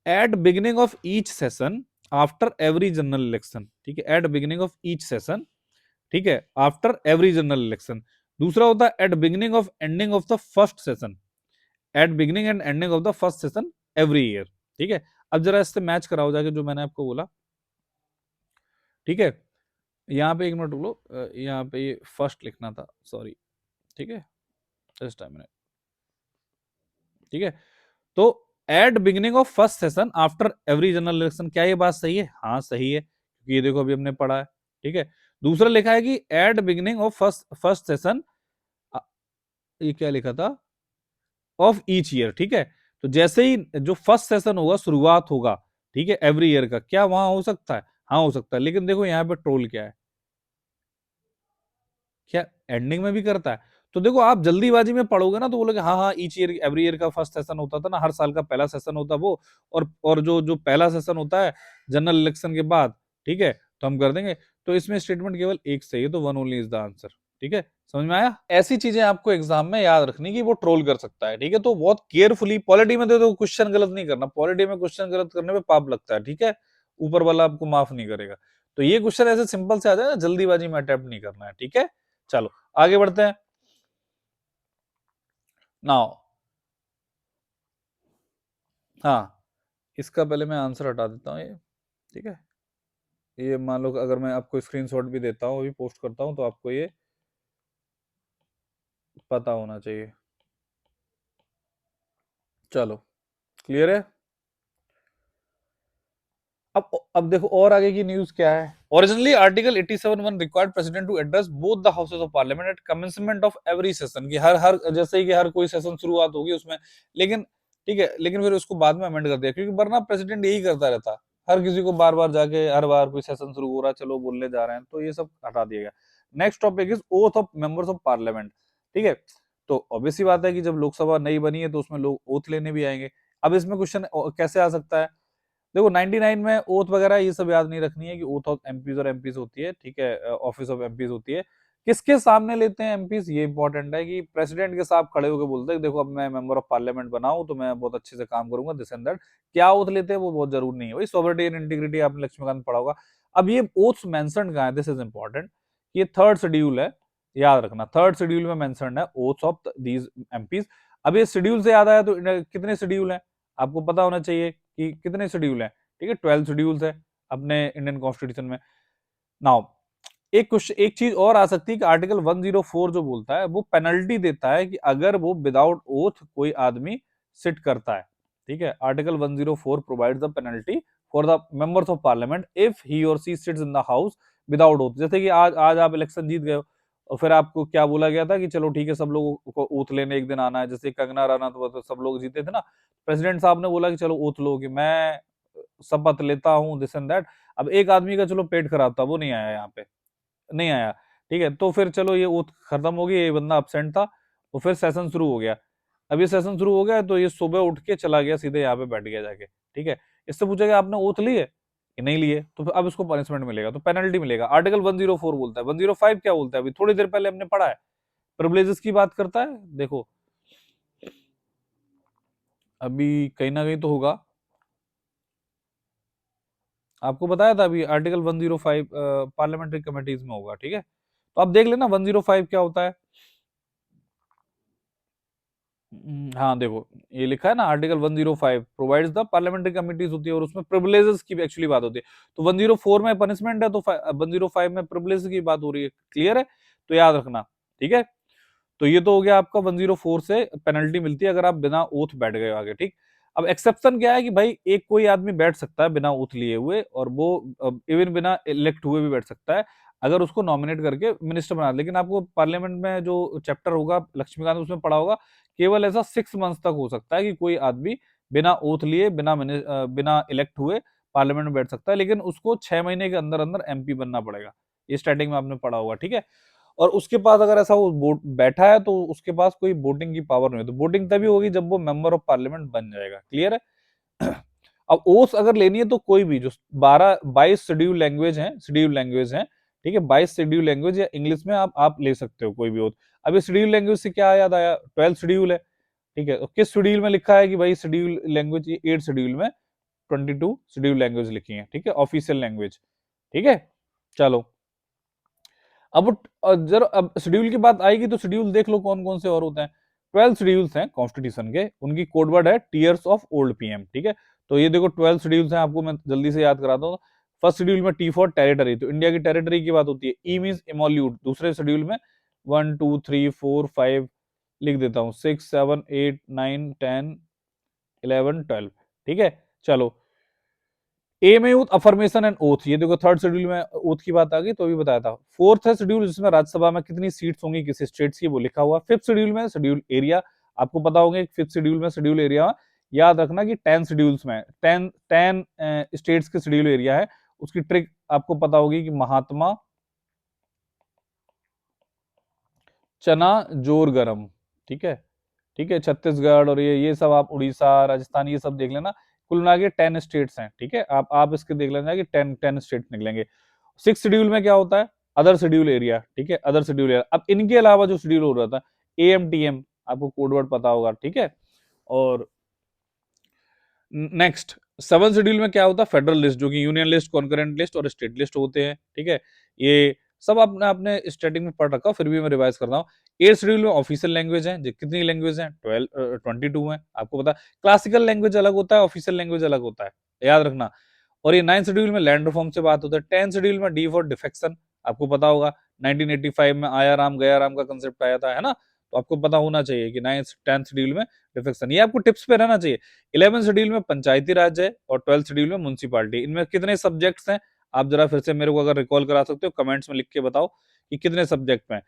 at beginning of each session after every general election. ठीक है, at beginning of each session, ठीक है, आफ्टर एवरी जनरल इलेक्शन। दूसरा होता है at beginning of ending of the first session, at beginning and ending of the first session every year. ठीक है, अब जरा इससे मैच कराओ जाके जो मैंने आपको बोला। ठीक है, यहाँ पे एक मिनट रुक लो, यहाँ पे ये फर्स्ट लिखना था, सॉरी। ठीक है, जस्ट टाइम। ठीक है, तो eight beginning of first session after every general election, क्या ये बात सही है? हाँ सही है, क्योंकि ये देखो अभी हमने पढ़ा है। ठीक है, दूसरा लिखा है कि at beginning of first session, ये क्या लिखा था, ऑफ ईच ईयर। ठीक है, तो जैसे ही जो फर्स्ट सेशन होगा, शुरुआत होगा, ठीक है, एवरी ईयर का, क्या वहां हो सकता है? हाँ हो सकता है, लेकिन देखो यहाँ पे ट्रोल क्या है, क्या एंडिंग में भी करता है? तो देखो आप जल्दीबाजी में पढ़ोगे ना तो बोलोगे हाँ हाँ ईच ईयर एवरी ईयर का फर्स्ट सेशन होता था ना, हर साल का पहला सेशन होता वो, और जो जो पहला सेशन होता है जनरल इलेक्शन के बाद, ठीक है, तो हम कर देंगे। तो इसमें स्टेटमेंट केवल एक सही है, तो one only is the answer. ठीक है, समझ में आया? ऐसी चीजें आपको एग्जाम में याद रखनी कि वो ट्रोल कर सकता है। ठीक है, तो बहुत केयरफुली, पॉलिटी में तो क्वेश्चन गलत नहीं करना, पॉलिटी में क्वेश्चन गलत करने पे पाप लगता है। ठीक है, ऊपर वाला आपको माफ नहीं करेगा। तो ये क्वेश्चन ऐसे सिंपल से आ जाए ना, जल्दीबाजी में अटेम्प्ट नहीं करना है। ठीक है, चलो आगे बढ़ते हैं। नाउ हाँ, इसका पहले मैं आंसर हटा देता हूँ ये। ठीक है, ये मान लो अगर मैं आपको स्क्रीनशॉट भी देता हूँ, अभी पोस्ट करता हूँ, तो आपको ये पता होना चाहिए। चलो, क्लियर है। अब देखो और आगे की न्यूज क्या है। Originally article 87(1) required president to address both the houses of parliament at commencement of every session, कि हर हर जैसे ही कि हर कोई सेशन शुरुआत होगी उसमें, लेकिन ठीक है, लेकिन फिर उसको बाद में अमेंड कर दिया, क्योंकि वरना प्रेसिडेंट यही करता रहता, हर किसी को बार बार जाके हर बार कोई सेशन शुरू हो रहा है चलो बोलने जा रहे हैं, तो ये सब हटा दिया गया। Next topic is oath of members of parliament. ठीक है, तो ऑब्वियस सी बात है कि जब लोकसभा नई बनी है तो उसमें लोग ओथ लेने भी आएंगे। अब इसमें क्वेश्चन कैसे आ सकता है, देखो 99 में ओथ वगैरह ये सब याद नहीं रखनी है कि ओथ ऑफ एमपीज और एमपीज होती है, ठीक है, ऑफिस ऑफ एमपीज होती है। किसके सामने लेते हैं एमपीज, ये इंपॉर्टेंट है कि प्रेसिडेंट के साथ खड़े होकर बोलते हैं देखो अब मैं मेंबर ऑफ पार्लियामेंट बना हूं तो मैं बहुत अच्छे से काम करूंगा, दिस एंड दैट। क्या ओथ लेते हैं वो बहुत जरूरी नहीं है, वही सॉवरेनिटी एंड इंटीग्रिटी आपने लक्ष्मीकांत पढ़ा होगा। अब ये ओथ्स मेंशन्ड कहां है, दिस इज इंपॉर्टेंट। ये थर्ड शेड्यूल है, याद रखना, थर्ड शेड्यूल में मेंशन्ड है ओथ्स ऑफ दीज एमपीज। अब ये शेड्यूल से याद आया तो कितने शेड्यूल है आपको पता होना चाहिए कि कितने शेड्यूल है। ठीक है, 12 शेड्यूल्स है अपने इंडियन कॉन्स्टिट्यूशन में। नाउ एक क्वेश्चन, एक चीज और आ सकती है कि आर्टिकल 104 जो बोलता है वो पेनल्टी देता है कि अगर वो विदाउट ओथ कोई आदमी सिट करता है। ठीक है, article 104 provides the penalty for the members of parliament if he or she sits in the house without oath. जैसे कि आज आज आप इलेक्शन जीत गए हो और फिर आपको क्या बोला गया था कि चलो ठीक है सब लोगों को ओथ लेने एक दिन आना है, जैसे कंगना रनौत तो सब लोग जीते थे ना, प्रेसिडेंट साहब ने बोला कि चलो ओथ लो कि मैं शपथ लेता हूँ दिस एंड दैट। अब एक आदमी का चलो पेट खराब था, वो नहीं आया यहाँ पे, नहीं आया। ठीक है, तो फिर चलो ये ओथ खत्म हो गई, ये बंदा अपसेंट था, तो फिर सेशन शुरू हो गया। अब ये सेशन शुरू हो गया तो ये सुबह उठ के चला गया सीधे यहाँ पे बैठ गया जाके। ठीक है, इससे पूछा गया आपने ओथ ली है कि नहीं लिए, तो फिर अब इसको पनिशमेंट मिलेगा, तो पेनल्टी मिलेगा। आर्टिकल 104 बोलता है, 105 क्या बोलता है, अभी थोड़ी देर पहले हमने पढ़ा है, प्रिविलेजेस की बात करता है। देखो अभी कहीं ना कहीं तो होगा, आपको बताया था अभी आर्टिकल 105 पार्लियामेंट्री कमेटीज में होगा। ठीक है, तो आप देख लेना 105 क्या होता है। हाँ देखो ये लिखा है ना, article 105 provides the parliamentary committees होती है और उसमें प्रिविलेजेस की भी एक्चुअली बात होती है। तो 104 में पनिशमेंट है, तो 105 में प्रिविलेज की बात हो रही है, क्लियर है, तो याद रखना। ठीक है, तो ये तो हो गया आपका 104 से पेनल्टी मिलती है अगर आप बिना ओथ बैठ गए आगे। ठीक, अब एक्सेप्शन क्या है कि भाई एक कोई आदमी बैठ सकता है बिना ओथ लिए हुए, और वो इवन बिना इलेक्ट हुए भी बैठ सकता है अगर उसको नॉमिनेट करके मिनिस्टर बना। लेकिन आपको पार्लियामेंट में जो चैप्टर होगा लक्ष्मीकांत उसमें पढ़ा होगा, केवल ऐसा 6 मंथ्स तक हो सकता है कि कोई आदमी बिना ओथ लिए बिना इलेक्ट हुए पार्लियामेंट में बैठ सकता है, लेकिन उसको 6 महीने के अंदर अंदर एमपी बनना पड़ेगा। ये स्टार्टिंग में आपने पढ़ा होगा। ठीक है, और उसके पास अगर ऐसा वो बैठा है तो उसके पास कोई वोटिंग की पावर नहीं है, तो वोटिंग तभी होगी जब वो मेंबर ऑफ पार्लियामेंट बन जाएगा। क्लियर है। अब ओथ अगर लेनी है तो कोई भी जो 22 शेड्यूल लैंग्वेज है, ठीक है, 22 शेड्यूल लैंग्वेज या इंग्लिश में आप ले सकते हो कोई भी ओथ। अब ये शेड्यूल लैंग्वेज से क्या याद आया, 12 शेड्यूल है। ठीक है, तो किस शेड्यूल में लिखा है कि भाई शेड्यूल लैंग्वेज, ये 8 शेड्यूल में 22 शेड्यूल लैंग्वेज लिखी है। ठीक है, ऑफिशियल लैंग्वेज। ठीक है, चलो अब जरा अब शेड्यूल की बात आएगी तो शेड्यूल देख लो कौन कौन से और होते हैं। 12 शेड्यूल्स हैं कॉन्स्टिट्यूशन के, उनकी कोड वर्ड है टीयर्स ऑफ ओल्ड पीएम। ठीक है, तो ये देखो 12 शेड्यूल्स हैं, आपको मैं जल्दी से याद कराता हूँ। फर्स्ट शेड्यूल में टी फॉर टेरिटरी, तो इंडिया की टेरिटरी की बात होती है। ई मींस इमोल्यूट, दूसरे शेड्यूल में 1 2 3 4 5 लिख देता हूँ, 6 7 8 9 10 11 12। ठीक है, चलो ए में यूथ अफर्मेशन एंड ओथ, ये देखो थर्ड शेड्यूल में ओथ की बात आ गई तो अभी बताया था। फोर्थ है शेड्यूल जिसमें राज्यसभा में कितनी सीट्स होंगी किसी स्टेट्स की, वो लिखा हुआ। फिफ्थ शेड्यूल में शेड्यूल एरिया, आपको पता होंगे फिफ्थ शेड्यूल में शेड्यूल एरिया, याद रखना कि 10 शेड्यूल्स में 10 स्टेट्स के शेड्यूल एरिया है। उसकी ट्रिक आपको पता होगी कि महात्मा चना जोर गरम। ठीक है, ठीक है, छत्तीसगढ़ और ये सब आप उड़ीसा राजस्थान ये सब देख लेना, कुल मिला के 10 स्टेट्स हैं। ठीक है, आप इसके देख लेना कि 10 स्टेट निकलेंगे। सिक्स शेड्यूल में क्या होता है, अदर शेड्यूल एरिया। ठीक है, अदर शेड्यूल एरिया। अब इनके अलावा जो शेड्यूल हो रहा था एएमटीएम, आपको कोडवर्ड पता होगा। ठीक है, और नेक्स्ट 7 शेड्यूल में क्या होता है, फेडरल लिस्ट, जो कि यूनियन लिस्ट, कॉन्करेंट लिस्ट और स्टेट लिस्ट होते हैं। ठीक है, ये सब आपने अपने स्टार्टिंग में पढ़ रखा, फिर भी मैं रिवाइज कर रहा हूँ। 8 शेड्यूल में ऑफिशियल लैंग्वेज है, कितनी लैंग्वेज है, 22 है, आपको पता। क्लासिकल लैंग्वेज अलग होता है, ऑफिशियल लैंग्वेज अलग होता है, याद रखना। और ये 9th शेड्यूल में लैंड रिफॉर्म से बात होता है। 10th शेड्यूल में डी फॉर डिफेक्शन, आपको पता होगा 1985 में आया राम गया राम का कंसेप्ट आया था, है ना, तो आपको पता होना चाहिए कि 9th 10th शेड्यूल में डिफेक्शन, ये आपको टिप्स पे रहना चाहिए। 11th शेड्यूल में पंचायती राज है और 12th शेड्यूल में म्युनिसिपैलिटी। इनमें कितने सब्जेक्ट्स हैं, आप जरा फिर से मेरे को अगर रिकॉल करा सकते हो कमेंट्स में लिख के बताओ कि कितने सब्जेक्ट में,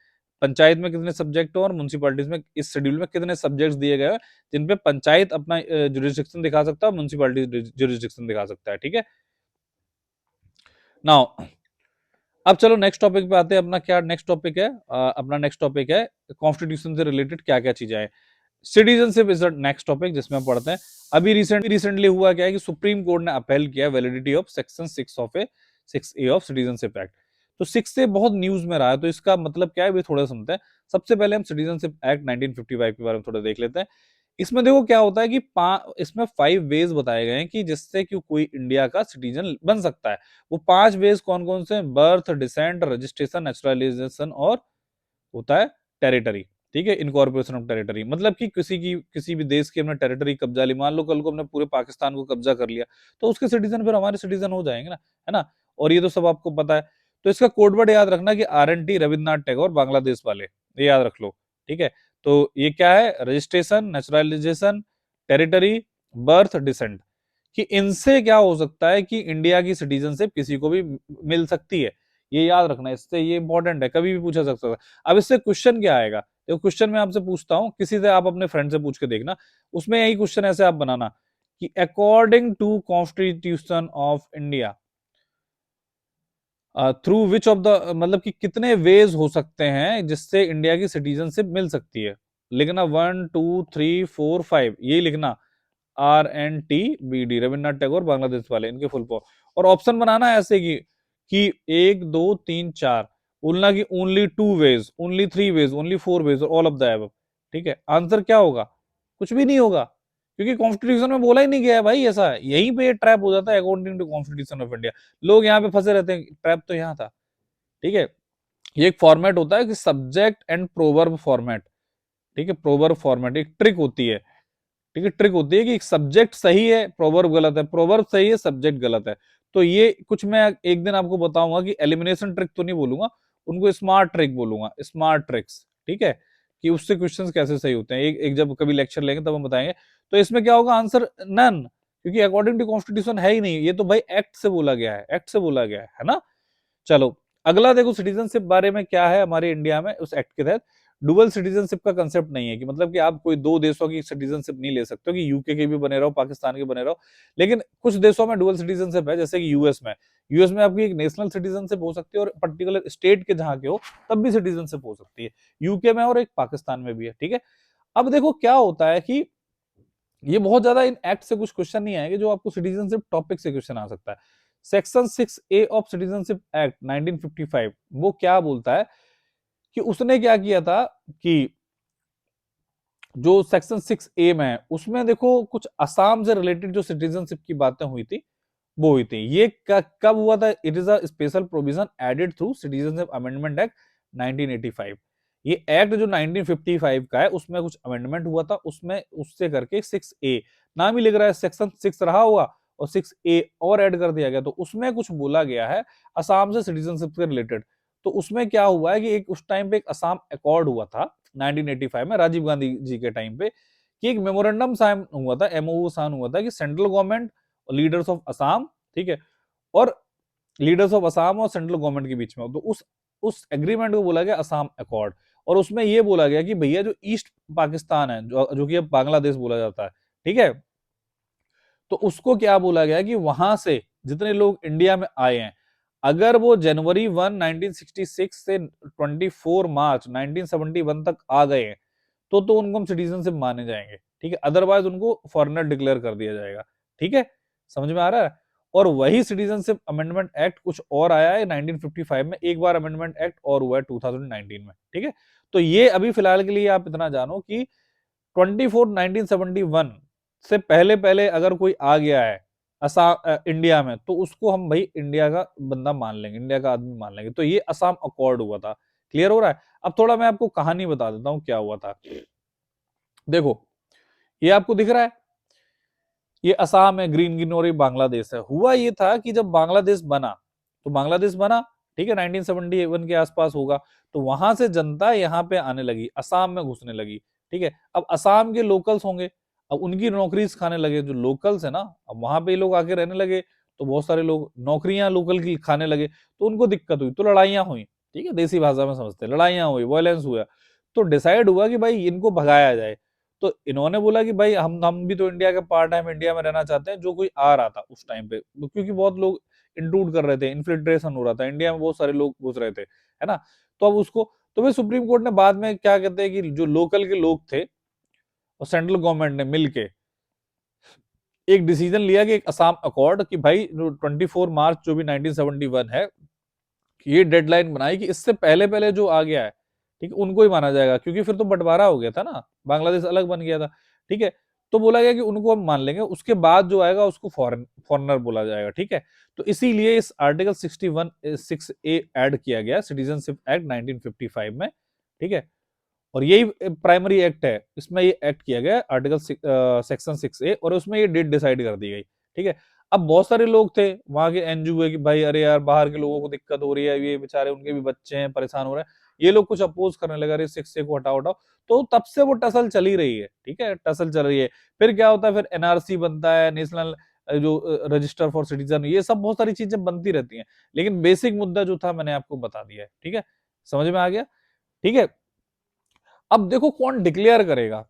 पंचायत में कितने सब्जेक्ट हो और म्युनिसिपैलिटीज में इस शेड्यूल में कितने सब्जेक्ट्स दिए गए हैं जिनपे पंचायत अपना जुरिस्डिक्शन दिखा सकता है, म्युनिसिपैलिटी जुरिस्डिक्शन दिखा सकता है, ठीक है। नाउ अब चलो नेक्स्ट टॉपिक पे आते हैं। अपना क्या नेक्स्ट टॉपिक है, अपना नेक्स्ट टॉपिक है कॉन्स्टिट्यूशन से रिलेटेड क्या क्या चीजें हैं। Citizenship is the next topic जिसमें हम पढ़ते हैं। अभी रिसेंटली हुआ क्या है कि सुप्रीम कोर्ट ने अपील किया validity of section 6 of citizenship act. तो 6 से बहुत न्यूज में रहा है, तो इसका मतलब क्या है भी थोड़ा समझते हैं। सबसे पहले हम सिटीजनशिप एक्ट 1955 के बारे में थोड़ा देख लेते हैं। इसमें देखो क्या होता है कि इसमें 5 वेज बताए गए हैं कि जिससे कि कोई इंडिया का सिटीजन बन सकता है। वो 5 वेज कौन कौन से हैं? बर्थ, डिसेंट, रजिस्ट्रेशन, नेचुरलाइजेशन और होता है टेरिटरी, ठीक है, इनकॉर्पोरेशन ऑफ टेरिटरी। मतलब कि किसी भी देश की हमने टेरिटरी कब्जा ली, मान लो कल को हमने पूरे पाकिस्तान को कब्जा कर लिया, तो उसके सिटीजन फिर हमारे सिटीजन हो जाएंगे ना, है ना। और ये तो सब आपको पता है। तो इसका कोडवर्ड याद रखना कि RNT, रविन्द्रनाथ टैगोर, बांग्लादेश वाले, ये याद रख लो, ठीक है। तो ये क्या है? Registration, naturalization, territory, birth, descent, कि इनसे क्या हो सकता है कि इंडिया की सिटीजनशिप किसी को भी मिल सकती है। ये याद रखना, इससे ये इंपॉर्टेंट है, कभी भी पूछा सकता है। अब इससे क्वेश्चन क्या आएगा? देखो क्वेश्चन मैं आपसे पूछता हूं, किसी से आप अपने फ्रेंड से पूछ के देखना, उसमें यही क्वेश्चन ऐसे आप बनाना कि according to constitution of India through which of the, मतलब कि कितने वेज हो सकते हैं जिससे इंडिया की सिटीजनशिप मिल सकती है। लिखना 1 2 3 4 5, यही लिखना। RNTBD, रविन्द्रनाथ टैगोर, बांग्लादेश वाले, इनके फुल फॉर्म। और ऑप्शन बनाना है ऐसे कि 1 2 3 4, बोलना कि only 2 ways, only 3 ways, only 4 ways और ऑल ऑफ द अबव, ठीक है। आंसर क्या होगा? कुछ भी नहीं होगा, क्योंकि कॉन्स्टिट्यूशन में बोला ही नहीं गया है भाई ऐसा। यहीं पे ट्रैप हो जाता है according to constitution of India. लोग यहाँ पे फंसे रहते हैं, ट्रैप तो यहाँ था, ठीक है। ये एक फॉर्मेट होता है कि सब्जेक्ट एंड प्रोवर्ब फॉर्मेट, ठीक है। प्रोवर्ब फॉर्मेट एक ट्रिक होती है, ठीक है। ट्रिक होती है कि सब्जेक्ट सही है, प्रोवर्ब गलत है, प्रोवर्ब सही है, सब्जेक्ट गलत है। तो ये कुछ मैं एक दिन आपको बताऊंगा कि एलिमिनेशन ट्रिक तो नहीं बोलूंगा, उनको स्मार्ट ट्रिक बोलूंगा, स्मार्ट ट्रिक्स, ठीक है, कि उससे क्वेश्चंस कैसे सही होते हैं। एक जब कभी लेक्चर लेंगे तब हम बताएंगे। तो इसमें क्या होगा? आंसर नन, क्योंकि अकॉर्डिंग टू कॉन्स्टिट्यूशन है ही नहीं, ये तो भाई एक्ट से बोला गया है, एक्ट से बोला गया है ना। चलो अगला देखो, सिटीजनशिप बारे में क्या है हमारे इंडिया में उस एक्ट के तहत। डुअल सिटीजनशिप का कंसेप्ट नहीं है, कि मतलब कि आप कोई दो देशों की सिटीजनशिप नहीं ले सकते हो, कि यूके के भी बने रहो, पाकिस्तान के बने रहो। लेकिन कुछ देशों में डुअल सिटीजनशिप है, जैसे कि यूएस में आपकी एक नेशनल सिटीजनशिप हो सकती है और पर्टिकुलर स्टेट के जहां के हो तब भी सिटीजनशिप हो सकती है। यूके में और एक पाकिस्तान में भी है, ठीक है। अब देखो क्या होता है कि ये बहुत ज्यादा इन एक्ट से कुछ क्वेश्चन नहीं आएंगे, जो आपको सिटीजनशिप टॉपिक से क्वेश्चन आ सकता है। Section 6A of citizenship act 1955 वो क्या बोलता है कि उसने क्या किया था कि जो सेक्शन 6A में है उसमें देखो कुछ असम से रिलेटेड जो सिटीजनशिप की बातें हुई थी वो हुई थी। ये कब हुआ था? It is a special provision added through citizenship amendment act 1985। ये एक्ट जो 1955 का है उसमें कुछ अमेंडमेंट हुआ था, उसमें उससे करके 6A नाम ही लिख रहा है, सेक्शन 6 रहा हुआ और 6A और ऐड कर दिया गया, तो उसमें कुछ बोला गया है असम से सिटीजनशिप से रिलेटेड। तो उसमें क्या हुआ है कि एक उस टाइम पे एक असम अकॉर्ड हुआ था 1985 में राजीव गांधी जी के टाइम पे, कि एक मेमोरेंडम साइन हुआ था, MOU साइन हुआ था कि central government, leaders of Assam, ठीक है, और लीडर्स ऑफ असम और सेंट्रल गवर्नमेंट के बीच में, तो उस एग्रीमेंट को बोला गया असम अकॉर्ड। और उसमें यह बोला गया कि भैया जो ईस्ट पाकिस्तान है, जो कि अब बांग्लादेश बोला जाता है, ठीक है, तो उसको क्या बोला गया कि वहां से जितने लोग इंडिया में आए हैं, अगर वो जनवरी 1 1966 से 24 मार्च 1971 तक आ गए हैं तो उनको हम सिटीजनशिप माने जाएंगे, ठीक है। अदरवाइज उनको फॉरेनर डिक्लेयर कर दिया जाएगा, ठीक है। समझ में आ रहा है? और वही सिटीजनशिप अमेंडमेंट एक्ट कुछ और आया है 1955 में, एक बार अमेंडमेंट एक्ट और हुआ है 2019 में, ठीक है। तो ये अभी फिलहाल के लिए आप इतना जानो कि 1971 से पहले पहले अगर कोई आ गया है असम इंडिया में, तो उसको हम भाई इंडिया का बंदा मान लेंगे, इंडिया का आदमी मान लेंगे। तो ये असम अकॉर्ड हुआ था। क्लियर हो रहा है? अब थोड़ा मैं आपको कहानी बता देता हूं क्या हुआ था। देखो ये आपको दिख रहा है, ये असम है, ग्रीन ग्रीन, और ये बांग्लादेश है। हुआ ये था कि जब बांग्लादेश बना, तो बांग्लादेश बना, ठीक है, 1971 के आसपास होगा, तो वहां से जनता यहाँ पे आने लगी, असम में घुसने लगी, ठीक है। अब असम के लोकल्स होंगे, अब उनकी नौकरीज खाने लगे जो लोकल्स है ना, अब वहां पे लोग आके रहने लगे, तो बहुत सारे लोग नौकरियां लोकल की खाने लगे, तो उनको दिक्कत हुई, तो लड़ाइयां हुई, ठीक है, देसी भाषा में समझते हैं, लड़ाइयां हुई, वायलेंस हुआ, तो डिसाइड हुआ कि भाई इनको भगाया जाए। तो इन्होंने बोला कि भाई हम भी तो इंडिया के पार्ट है, हम इंडिया में रहना चाहते हैं, जो कोई आ रहा था उस टाइम पे, क्योंकि बहुत लोग इंक्लूड कर रहे थे, इन्फिल्ट्रेशन हो रहा था, इंडिया में बहुत सारे लोग घुस रहे थे, है ना। तो अब उसको, तो भाई सुप्रीम कोर्ट ने बाद में क्या कहते हैं कि जो लोकल के लोग थे और सेंट्रल गवर्नमेंट ने मिलके एक डिसीजन लिया कि एक असम अकॉर्ड, कि भाई जो 24 मार्च जो भी 1971 है, ये डेडलाइन बनाई कि इससे पहले पहले जो आ गया है, ठीक है, उनको ही माना जाएगा, क्योंकि फिर तो बंटवारा हो गया था ना, बांग्लादेश अलग बन गया था, ठीक है। तो बोला गया कि उनको हम मान लेंगे, उसके बाद जो आएगा उसको फॉरेनर बोला जाएगा, ठीक है। तो इसीलिए इस आर्टिकल 61(6)(a) ऐड किया गया सिटीजनशिप एक्ट 1955 में, ठीक है। और यही प्राइमरी एक्ट है, इसमें ये एक्ट किया गया आर्टिकल सेक्शन 6(a), और उसमें ये डेट डिसाइड कर दी गई, ठीक है। अब बहुत सारे लोग थे वहां के एनजीओ कि भाई अरे यार बाहर के लोगों को दिक्कत हो रही है, ये बेचारे उनके भी बच्चे हैं, परेशान हो रहे हैं, ये लोग कुछ अपोज करने लगा, अरे 6(a) को हटाओ हटाओ। तो तब से वो टसल चली रही है, ठीक है, टसल चल रही है। फिर क्या होता है, फिर एनआरसी बनता है, नेशनल जो रजिस्टर फॉर सिटीजन, ये सब बहुत सारी चीजें बनती रहती हैं, लेकिन बेसिक मुद्दा जो था मैंने आपको बता दिया है, ठीक है, समझ में आ गया, ठीक है। अब देखो कौन डिक्लेयर करेगा,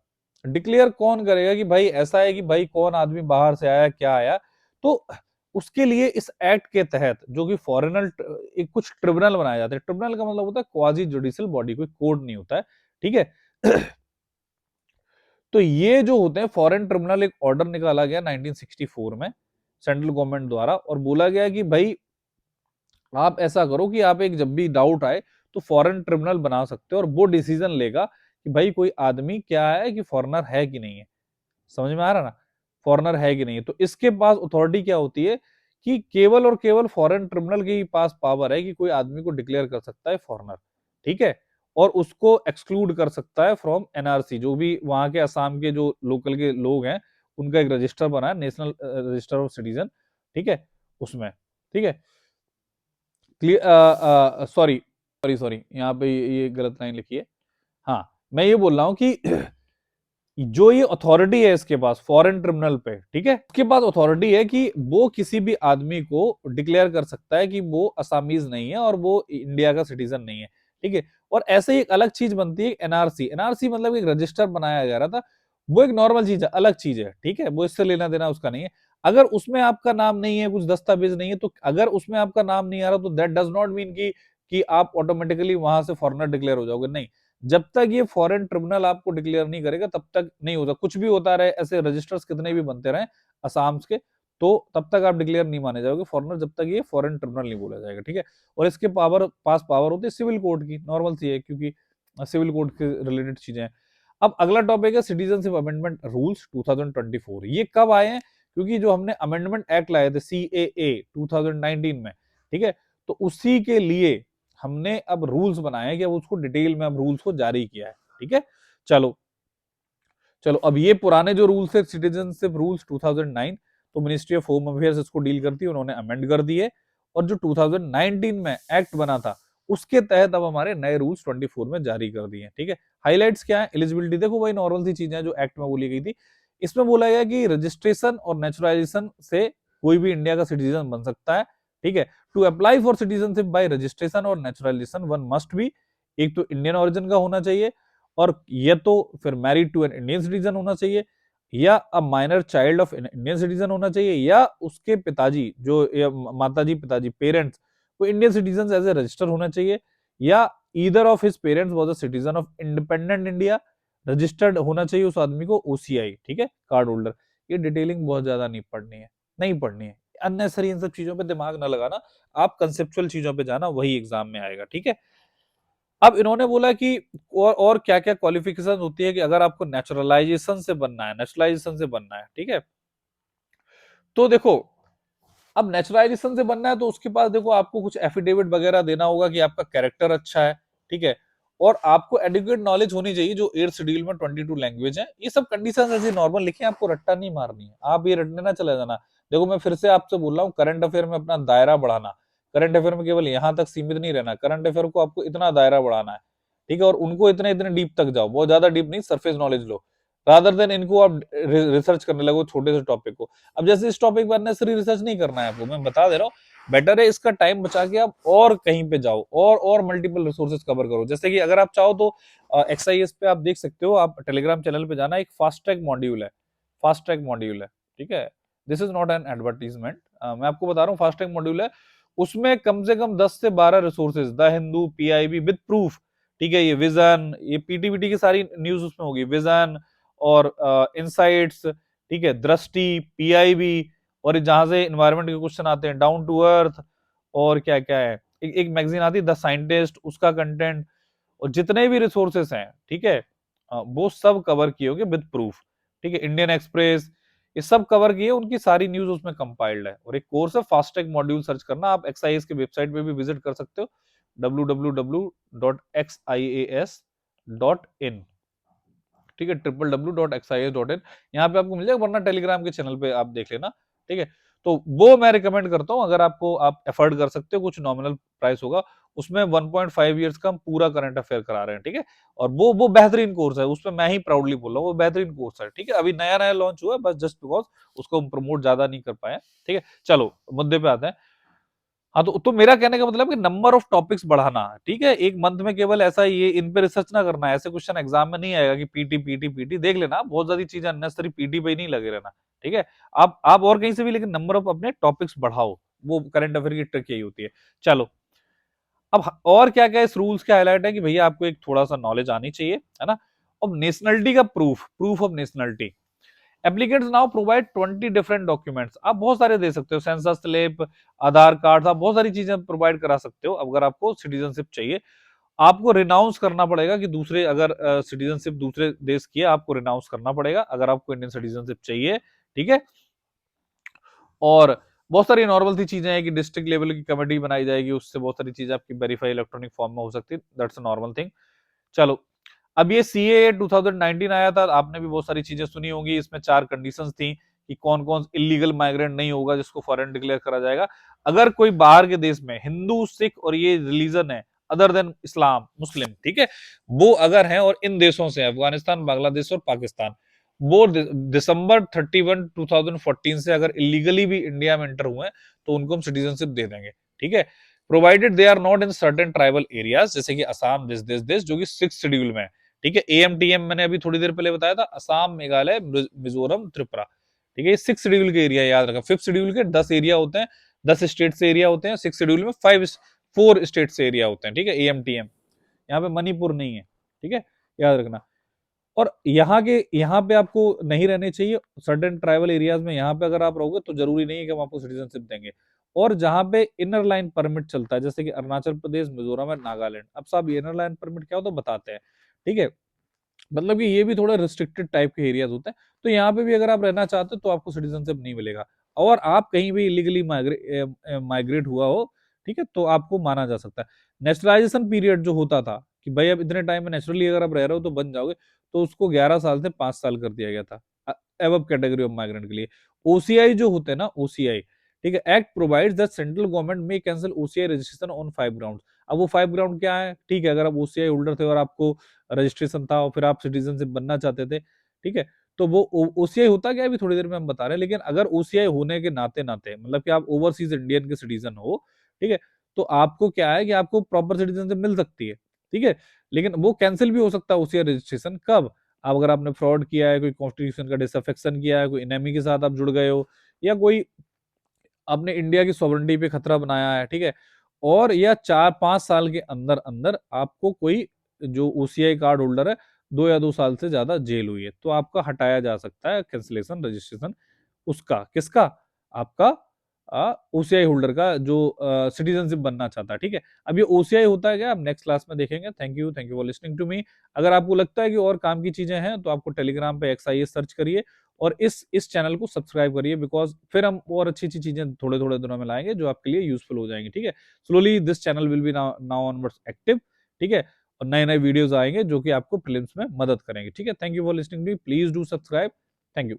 डिक्लेयर कौन करेगा कि भाई ऐसा है कि भाई कौन आदमी बाहर से आया, क्या आया। तो उसके लिए इस एक्ट के तहत जो कि फॉरेनर, एक कुछ ट्रिब्यूनल बनाए जाते हैं, ट्रिब्यूनल का मतलब होता है क्वाजी जुडिशियल बॉडी, कोई कोर्ट नहीं होता है, ठीक है। तो ये जो होते हैं फॉरेन ट्रिब्यूनल, एक ऑर्डर निकाला गया 1964 में सेंट्रल गवर्नमेंट द्वारा, और बोला गया कि भाई आप ऐसा करो कि आप एक जब भी डाउट आए तो फॉरेन ट्रिब्यूनल बना सकते हो, और वो डिसीजन लेगा कि भाई कोई आदमी क्या है, कि फॉरेनर है कि नहीं है, समझ में आ रहा ना, फॉरेनर है कि नहीं है। तो इसके पास अथॉरिटी क्या होती है कि केवल और केवल फॉरेन ट्रिब्यूनल के पास पावर है कि कोई आदमी को डिक्लेयर कर सकता है फॉरेनर, ठीक है, और उसको एक्सक्लूड कर सकता है फ्रॉम एनआरसी, जो भी वहां के असम के जो लोकल के लोग हैं, उनका एक रजिस्टर बना है, नेशनल रजिस्टर ऑफ सिटीजन, ठीक है, उसमें, ठीक है, क्लियर, सॉरी सॉरी सॉरी, यहाँ पे ये गलत लाइन लिखी है। हाँ, मैं ये बोल रहा हूँ कि जो ये अथॉरिटी है इसके पास फॉरेन ट्रिब्यूनल पे, ठीक है, उसके पास अथॉरिटी है कि वो किसी भी आदमी को डिक्लेयर कर सकता है कि वो असामीज नहीं है और वो इंडिया का सिटीजन नहीं है, ठीक है। और ऐसे ही एक अलग चीज बनती है एनआरसी, एनआरसी मतलब एक रजिस्टर बनाया जा रहा था, वो एक नॉर्मल चीज है, अलग चीज है, ठीक है, वो इससे लेना देना उसका नहीं है। अगर उसमें आपका नाम नहीं है, कुछ दस्तावेज नहीं है, तो अगर उसमें आपका नाम नहीं आ रहा, तो दैट डज नॉट मीन कि आप ऑटोमेटिकली वहां से फॉरेनर डिक्लेयर हो जाओगे, नहीं। जब तक ये फॉरेन ट्रिब्यूनल आपको डिक्लेयर नहीं करेगा तब तक नहीं होता, कुछ भी होता रहे, ऐसे रजिस्टर्स कितने भी बनते रहे असम के, तो तब तक आप डिक्लेयर नहीं माने जाओगे फॉरेनर, जब तक ये फॉरेन ट्रिब्यूनल नहीं बोला जाएगा, ठीक है। और इसके पास पावर होती है सिविल कोर्ट की, नॉर्मल सी है, क्योंकि सिविल कोर्ट के रिलेटेड चीजें हैं। अब अगला टॉपिक है सिटीजनशिप अमेंडमेंट रूल्स 2024, ये कब आए हैं, क्योंकि जो हमने अमेंडमेंट एक्ट लाए थे सीएए 2019 में, ठीक है, तो उसी के लिए हमने अब रूल्स बनाए हैं कि अब उसको डिटेल में अब रूल्स को जारी किया है, ठीक है। चलो चलो, अब ये पुराने जो रूल्स है सिटीजनशिप रूल्स 2009, तो मिनिस्ट्री ऑफ होम अफेयर्स इसको डील करती है, उन्होंने अमेंड कर दिए, और जो 2019 में एक्ट बना था उसके तहत अब हमारे नए रूल्स 24 में जारी कर दिए, ठीक है। हाइलाइट्स क्या है, एलिजिबिलिटी देखो वही नॉर्मल सी चीजें जो एक्ट में बोली गई थी। इसमें बोला गया कि रजिस्ट्रेशन और नेचुरलाइजेशन से कोई भी इंडिया का सिटीजन बन सकता है, ठीक है। To apply for citizenship by registration और नेचुरलाइजेशन वन मस्ट बी, एक तो इंडियन ओरिजिन का होना चाहिए, और ये तो फिर married to an Indian citizen होना चाहिए, या a minor child of Indian citizen होना चाहिए, या उसके पिताजी जो, या माताजी पिताजी पेरेंट्स वो Indian citizen as a register होना चाहिए, या either of his parents was a citizen of independent India, registered होना चाहिए उस आदमी को ओसीआई, ठीक है, कार्ड होल्डर। ये डिटेलिंग बहुत ज्यादा नहीं पढ़नी है, नहीं पढ़नी है, अननेसरी इन सब चीजों पे दिमाग ना लगाना, आप कंसेप्चुअल चीजों पे जाना, वही एग्जाम में आएगा, ठीक है। अब इन्होंने बोला कि और क्या क्या क्वालिफिकेशन होती है कि अगर आपको नेचुरलाइजेशन से बनना है, नेचुरलाइजेशन से बनना है, ठीक है। तो देखो, अब नेचुरलाइजेशन से बनना है तो उसके पास देखो आपको कुछ एफिडेविट वगैरह देना होगा कि आपका कैरेक्टर अच्छा है, ठीक है, और आपको एडुकेट नॉलेज होनी चाहिए जो 8th शेड्यूल में 22 लैंग्वेज है। ये सब कंडीशन ऐसे नॉर्मल लिखे, आपको रट्टा नहीं मारनी है, आप ये रटने ना चले जाना। देखो मैं फिर से आपसे बोल रहा हूँ, करंट अफेयर में अपना दायरा बढ़ाना, करंट अफेयर में केवल यहाँ तक सीमित नहीं रहना, करंट अफेयर को आपको इतना दायरा बढ़ाना है, ठीक है, और उनको इतने इतने डीप तक जाओ, बहुत ज्यादा डीप नहीं, सरफेस नॉलेज लो, रादर देन इनको आप रिसर्च करने लगो छोटे से टॉपिक को। अब जैसे इस टॉपिक पर अननेसेसरी रिसर्च नहीं करना है आपको, मैं बता दे रहा हूँ, बेटर है इसका टाइम बचा के आप और कहीं पे जाओ और मल्टीपल रिसोर्सेज कवर करो। जैसे कि अगर आप चाहो तो XIS पे आप देख सकते हो, आप टेलीग्राम चैनल पे जाना, एक फास्ट ट्रैक मॉड्यूल है, फास्ट ट्रैक मॉड्यूल है, ठीक है, this is not an advertisement, मैं आपको बता रहा हूँ, फास्ट ट्रैक मॉड्यूल है, उसमें कम से कम 10 से 12 resources, the Hindu, PIB with proof, ठीक है, ये विजन, ये PTBT की सारी न्यूज उसमें होगी, विजन और इनसाइट्स, ठीक है, दृष्टि, PIB, और जहां से इन्वायरमेंट के क्वेश्चन आते हैं, डाउन टू अर्थ, और क्या क्या है, एक मैगजीन आती है द साइंटिस्ट, उसका कंटेंट, और जितने भी रिसोर्सेस हैं, ठीक है, वो सब कवर किए होंगे विद प्रूफ, ठीक है, इंडियन एक्सप्रेस, ये सब कवर किए, उनकी सारी न्यूज उसमें कंपाइल्ड है। और एक कोर्स है फास्ट ट्रैक मॉड्यूल, सर्च करना, आप XIS के वेबसाइट पे भी विजिट कर सकते हो, www.xias.in, ठीक है, www.xis.in, यहाँ पे आपको मिल जाएगा, वरना टेलीग्राम के चैनल पे आप देख लेना, ठीक है। तो वो मैं रिकमेंड करता हूँ, अगर आपको, आप एफर्ड कर सकते हो, कुछ नॉमिनल प्राइस होगा, उसमें 1.5 ईयर्स का हम पूरा करंट अफेयर करा रहे हैं, ठीक है, और वो बेहतरीन कोर्स है, उसमें मैं ही प्राउडली बोल रहा हूँ, वो बेहतरीन कोर्स है, ठीक है, अभी नया नया लॉन्च हुआ है, बस जस्ट बिकॉज उसको हम प्रमोट ज्यादा नहीं कर पाए, ठीक है। चलो मुद्दे पे आते हैं। हाँ, तो मेरा कहने का मतलब कि नंबर ऑफ टॉपिक्स बढ़ाना, ठीक है, एक मंथ में केवल ऐसा ये इन पे रिसर्च ना करना है, ऐसे क्वेश्चन एग्जाम में नहीं आएगा कि पीटी पीटी पीटी देख लेना, बहुत ज्यादा चीजें अननेसेसरी पीटी पे ही नहीं लगे रहना, ठीक है, आप और कहीं से भी, लेकिन नंबर ऑफ अपने टॉपिक्स बढ़ाओ, वो करंट अफेयर की ट्रिक यही होती है। चलो, अब और क्या क्या इस रूल्स के हाईलाइट है कि भैया आपको एक थोड़ा सा नॉलेज आनी चाहिए, है ना। अब नेशनलिटी का proof of nationality, applicants now provide 20 different documents, आप बहुत सारे दे सकते हो, सेंसस स्लिप, आधार कार्ड, आप बहुत सारी चीजें प्रोवाइड करा सकते हो। अगर आपको सिटीजनशिप चाहिए, आपको रिनाउंस करना पड़ेगा कि दूसरे, अगर सिटीजनशिप दूसरे देश की है, आपको रिनाउंस करना पड़ेगा अगर आपको इंडियन सिटीजनशिप चाहिए, ठीक है। और बहुत सारी नॉर्मल सी चीजें हैं कि डिस्ट्रिक्ट लेवल की कमेटी बनाई जाएगी, उससे बहुत सारी चीजें आपकी वेरीफाई इलेक्ट्रॉनिक फॉर्म में हो सकती है, दैट्स अ नॉर्मल थिंग। चलो, अब ये CAA 2019 आया था, आपने भी बहुत सारी चीजें सुनी होंगी, इसमें 4 कंडीशंस थी कि कौन कौन इलीगल माइग्रेंट नहीं होगा जिसको फॉरेन डिक्लेयर करा जाएगा। अगर कोई बाहर के देश में हिंदू, सिख और ये रिलीजन है अदर देन इस्लाम, मुस्लिम, ठीक है, वो अगर हैं और इन देशों से, अफगानिस्तान, बांग्लादेश और पाकिस्तान, वो दिसंबर 31 2014 से अगर इलीगली भी इंडिया में एंटर हुए हैं, तो उनको हम सिटीजनशिप दे देंगे, ठीक है, provided they are not in certain tribal areas, जैसे कि असम, दिस जो कि 6th शेड्यूल में है, ठीक है। AMTM मैंने अभी थोड़ी देर पहले बताया था, असम, मेघालय, मिजोरम, त्रिपुरा, ठीक है, ये 6th शेड्यूल के एरिया, याद रखा। 5th शेड्यूल के 10 एरिया होते हैं, 10 स्टेट से एरिया होते हैं, 6th शेड्यूल में 4 स्टेट से एरिया होते हैं, ठीक है, AMTM, यहाँ पे मणिपुर नहीं है, ठीक है, याद रखना। और यहाँ पे आपको नहीं रहने चाहिए सर्टेन ट्राइबल एरियाज में, यहाँ पे अगर आप रहोगे तो जरूरी नहीं है कि हम आपको सिटीजनशिप देंगे। और जहां पे इनर लाइन परमिट चलता है, जैसे कि अरुणाचल प्रदेश, मिजोरम और नागालैंड, अब साहब इनर लाइन परमिट क्या होता है बताते हैं, ठीक है, मतलब कि ये भी थोड़ा रिस्ट्रिक्टेड टाइप के एरियाज होते हैं, तो यहाँ पे भी अगर आप रहना चाहते हो तो आपको सिटीजनशिप नहीं मिलेगा, और आप कहीं भी इलीगली माइग्रेट हुआ हो, ठीक है, तो आपको माना जा सकता है। नेचुरलाइजेशन पीरियड जो होता था कि भाई अब इतने टाइम में नेचुरली अगर आप रह रहे हो तो बन जाओगे, तो उसको 11 साल से 5 साल कर दिया गया था एवब कैटेगरी ऑफ माइग्रेंट के लिए। OCI जो होते हैं ना, OCI, ठीक है, act provides that central government may cancel OCI registration on 5 ground. अब वो 5 ग्राउंड क्या है, ठीक है, अगर आप OCI होल्डर थे और आपको रजिस्ट्रेशन था और फिर आप सिटीजनशिप बनना चाहते थे, ठीक है, तो वो OCI होता क्या है अभी थोड़ी देर में हम बता रहे हैं, लेकिन अगर OCI होने के नाते नाते, मतलब कि आप ओवरसीज इंडियन के सिटीजन हो, ठीक है, तो आपको क्या है कि आपको प्रॉपर सिटीजनशिप मिल सकती है, ठीक है, लेकिन वो कैंसिल भी हो सकता है OCI रजिस्ट्रेशन कब, अब अगर आपने फ्रॉड किया है, कोई कॉन्स्टिट्यूशन का डिसअफेक्शन किया है, कोई इनेमी के साथ आप जुड़ गए हो, या कोई आपने इंडिया की सॉवरेनिटी पे खतरा बनाया है, ठीक है, और या 4-5 साल के अंदर अंदर आपको कोई जो OCI कार्ड होल्डर है 2 या 2 साल से ज्यादा जेल हुई है, तो आपका हटाया जा सकता है कैंसिलेशन रजिस्ट्रेशन, उसका किसका, आपका OCI होल्डर का जो सिटीजनशिप बनना चाहता है, ठीक है। अब ये OCI होता है क्या, आप नेक्स्ट क्लास में देखेंगे। Thank you for listening to me. अगर आपको लगता है कि और काम की चीजें हैं तो आपको टेलीग्राम पे XIS सर्च करिए और इस चैनल को सब्सक्राइब करिए, बिकॉज फिर हम और अच्छी अच्छी चीजें थोड़े थोड़े दिनों में लाएंगे जो आपके लिए यूजफुल हो जाएंगी, ठीक है। Slowly this channel will be now onwards active, ठीक है। और नए नए वीडियोस आएंगे जो कि आपको प्रीलिम्स में मदद करेंगे। ठीक है, thank you for listening me, please do subscribe, thank you.